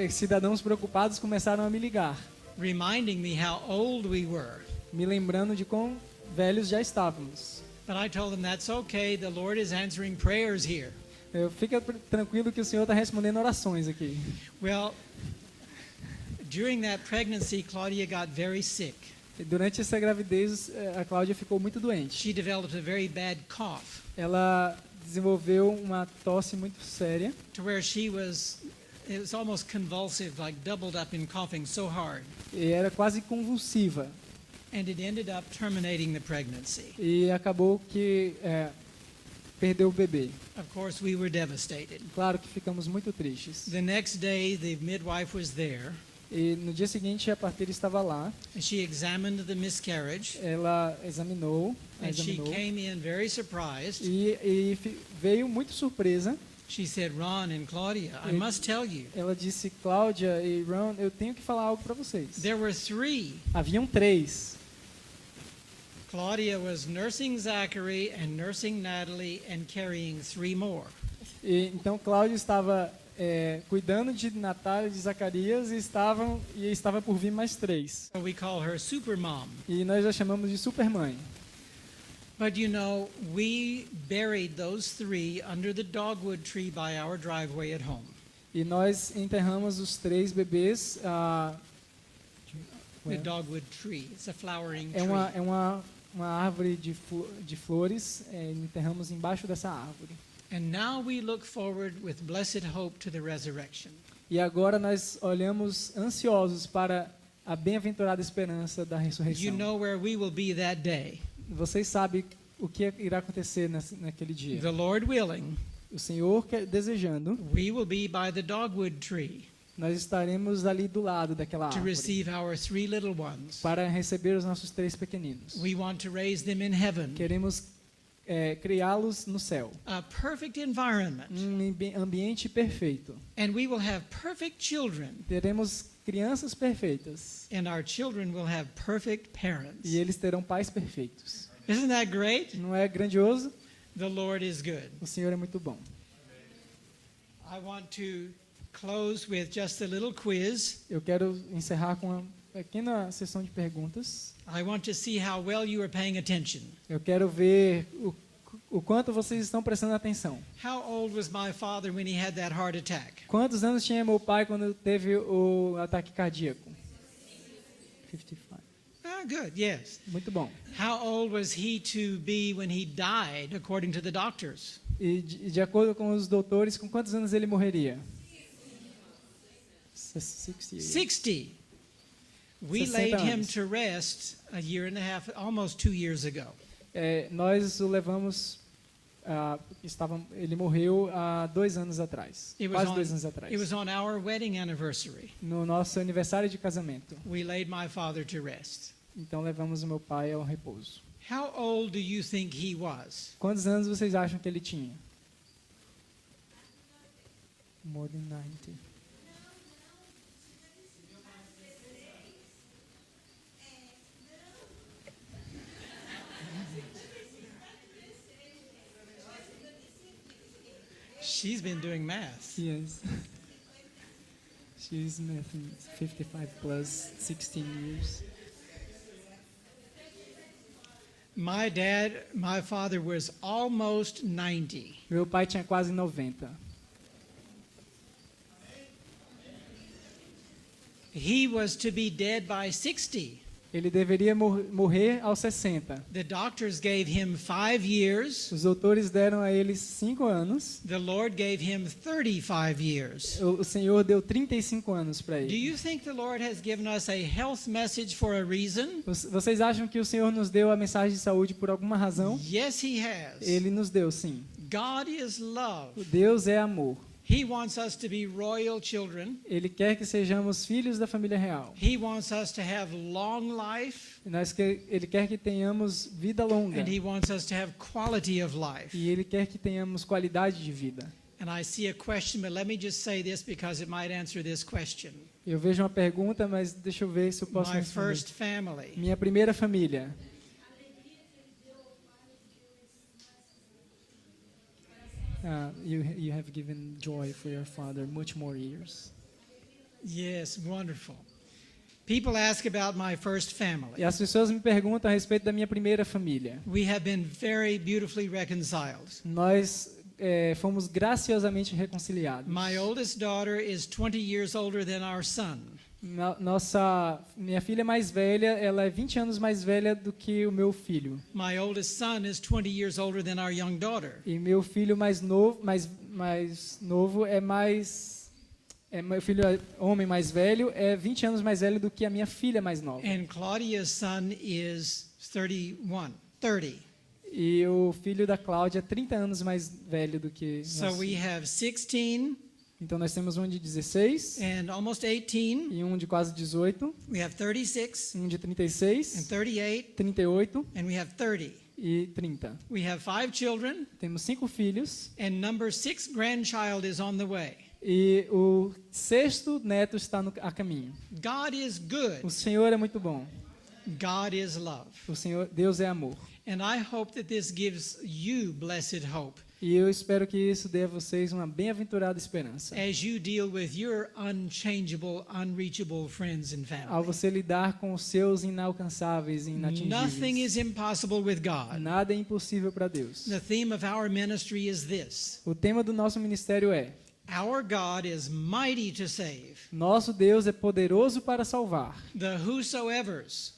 Cidadãos preocupados começaram a me ligar, reminding me how old we were. me lembrando de quão velhos já estávamos. But I told them that's okay. The Lord is answering prayers here. Fica tranquilo que o Senhor está respondendo orações aqui. Well, during that pregnancy, Claudia got very sick. E durante essa gravidez, a Cláudia ficou muito doente. She developed a very bad cough Ela desenvolveu uma tosse muito séria, to where it was almost convulsive, like doubled up in coughing so hard. e era quase convulsiva. And it ended up terminating the pregnancy. E acabou que perdeu o bebê. Of course, we were devastated. Claro que ficamos muito tristes. The next day, the midwife was there. E no dia seguinte, a parteira estava lá. And she examined the miscarriage. Ela examinou And she came in very surprised. veio muito surpresa. She said, Ron and Claudia, I must tell you, Ela disse, Cláudia e Ron, eu tenho que falar algo para vocês. there were 3. Haviam 3. Claudia was nursing Zachary and nursing Natalie and carrying 3 more. Então Cláudia estava cuidando de Natália e de Zacarias e estava por vir mais 3. So we call her Supermom. E nós a chamamos de Supermãe. But you know, we buried those 3 under the dogwood tree by our driveway at home. E nós enterramos os 3 bebês. The dogwood tree. It's a flowering É tree. uma árvore de flores. Enterramos embaixo dessa árvore. And now we look forward with blessed hope to the resurrection. E agora nós olhamos ansiosos para a bem-aventurada esperança da ressurreição. You know where we will be that day. Vocês sabem o que irá acontecer naquele dia. The Lord willing, O Senhor desejando, we will be by the dogwood tree nós estaremos ali do lado daquela to árvore receive our 3 little ones. para receber os nossos 3 pequeninos. We want to raise them in heaven. Queremos criá-los no céu, A perfect environment. ambiente perfeito. And we will have perfect children. Teremos crianças perfeitas And our children will have perfect parents. e eles terão pais perfeitos. Isn't that great? Não é grandioso? The Lord is good. O Senhor é muito bom. I want to close with just a little quiz. Eu quero encerrar com uma pequena sessão de perguntas. I want to see how well you are paying attention. Eu quero ver o quanto vocês estão prestando atenção. How old was my father when he had that heart attack? Quantos anos tinha meu pai quando teve o ataque cardíaco? 55. Ah, good, yes. Muito bom. How old was he to be when he died, according to the doctors? E de acordo com os doutores, com quantos anos ele morreria? 60. 60. We 60 laid him anos. to rest a year and a half, almost 2 years ago. Nós o levamos. Ele morreu há 2 anos atrás. Quase 2 anos atrás. it was on our wedding anniversary. No nosso aniversário de casamento. We laid my father to rest. Então levamos o meu pai ao repouso. How old do you think he was? Quantos anos vocês acham que ele tinha? More than 90. She's been doing math. Yes. She's mathing 55 plus 16 years. My father was almost 90. Meu pai tinha quase 90. He was to be dead by 60. Ele deveria morrer aos 60. The doctors gave him 5 years. Os doutores deram a ele 5 anos. The Lord gave him 35 years. O Senhor deu 35 anos para Do ele. you think the Lord has given us a health message for a reason? Vocês acham que o Senhor nos deu a mensagem de saúde por alguma razão? Yes, He has. Ele nos deu, sim. God is love. Deus é amor. He wants us to be royal children. Ele quer que sejamos filhos da família real. He wants us to have long life, Ele quer que tenhamos vida longa. and he wants us to have quality of life. E Ele quer que tenhamos qualidade de vida. And I see a question, but let me just say this because it might answer this question. Eu vejo uma pergunta, mas deixa eu ver se eu posso My responder. first family. Minha primeira família. You have given joy for your father much more years. Yes, wonderful. People ask about my first family. E as pessoas me perguntam a respeito da minha primeira família. We have been very beautifully reconciled. Nós fomos graciosamente reconciliados. My oldest daughter is 20 years older than our son. Minha filha mais velha, ela é 20 anos mais velha do que o meu filho. My oldest son is 20 years older than our young daughter. E meu filho mais novo meu filho homem mais velho é 20 anos mais velho do que a minha filha mais nova. And Claudia's son is 30. E o filho da Cláudia é 30 anos mais velho do que So nosso we filho. have 16 Então nós temos um de 16 and almost 18. e um de quase 18, We have 36 um de and 36, 38 38 and we have 30. e 30. We have 5 children Temos 5 filhos and number 6 grandchild is on the way. e o 6º neto está a caminho. God is good. O Senhor é muito bom. God is love. Deus é amor. And I hope that this gives you blessed hope E eu espero que isso dê a vocês uma bem-aventurada esperança. as you deal with your unchangeable, unreachable friends and Ao family. você lidar com os seus inalcançáveis e Nothing inatingíveis. is impossible with God. Nada é impossível para Deus. The theme of our ministry is this: O tema do nosso ministério é: our God is mighty to save. nosso Deus é poderoso para salvar. The whosoevers,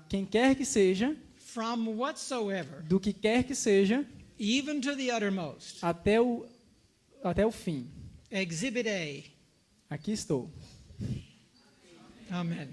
Quem quer que seja, from whatsoever, do que quer que seja, even to the uttermost. até o fim. Exhibit A. Aqui estou. Amen.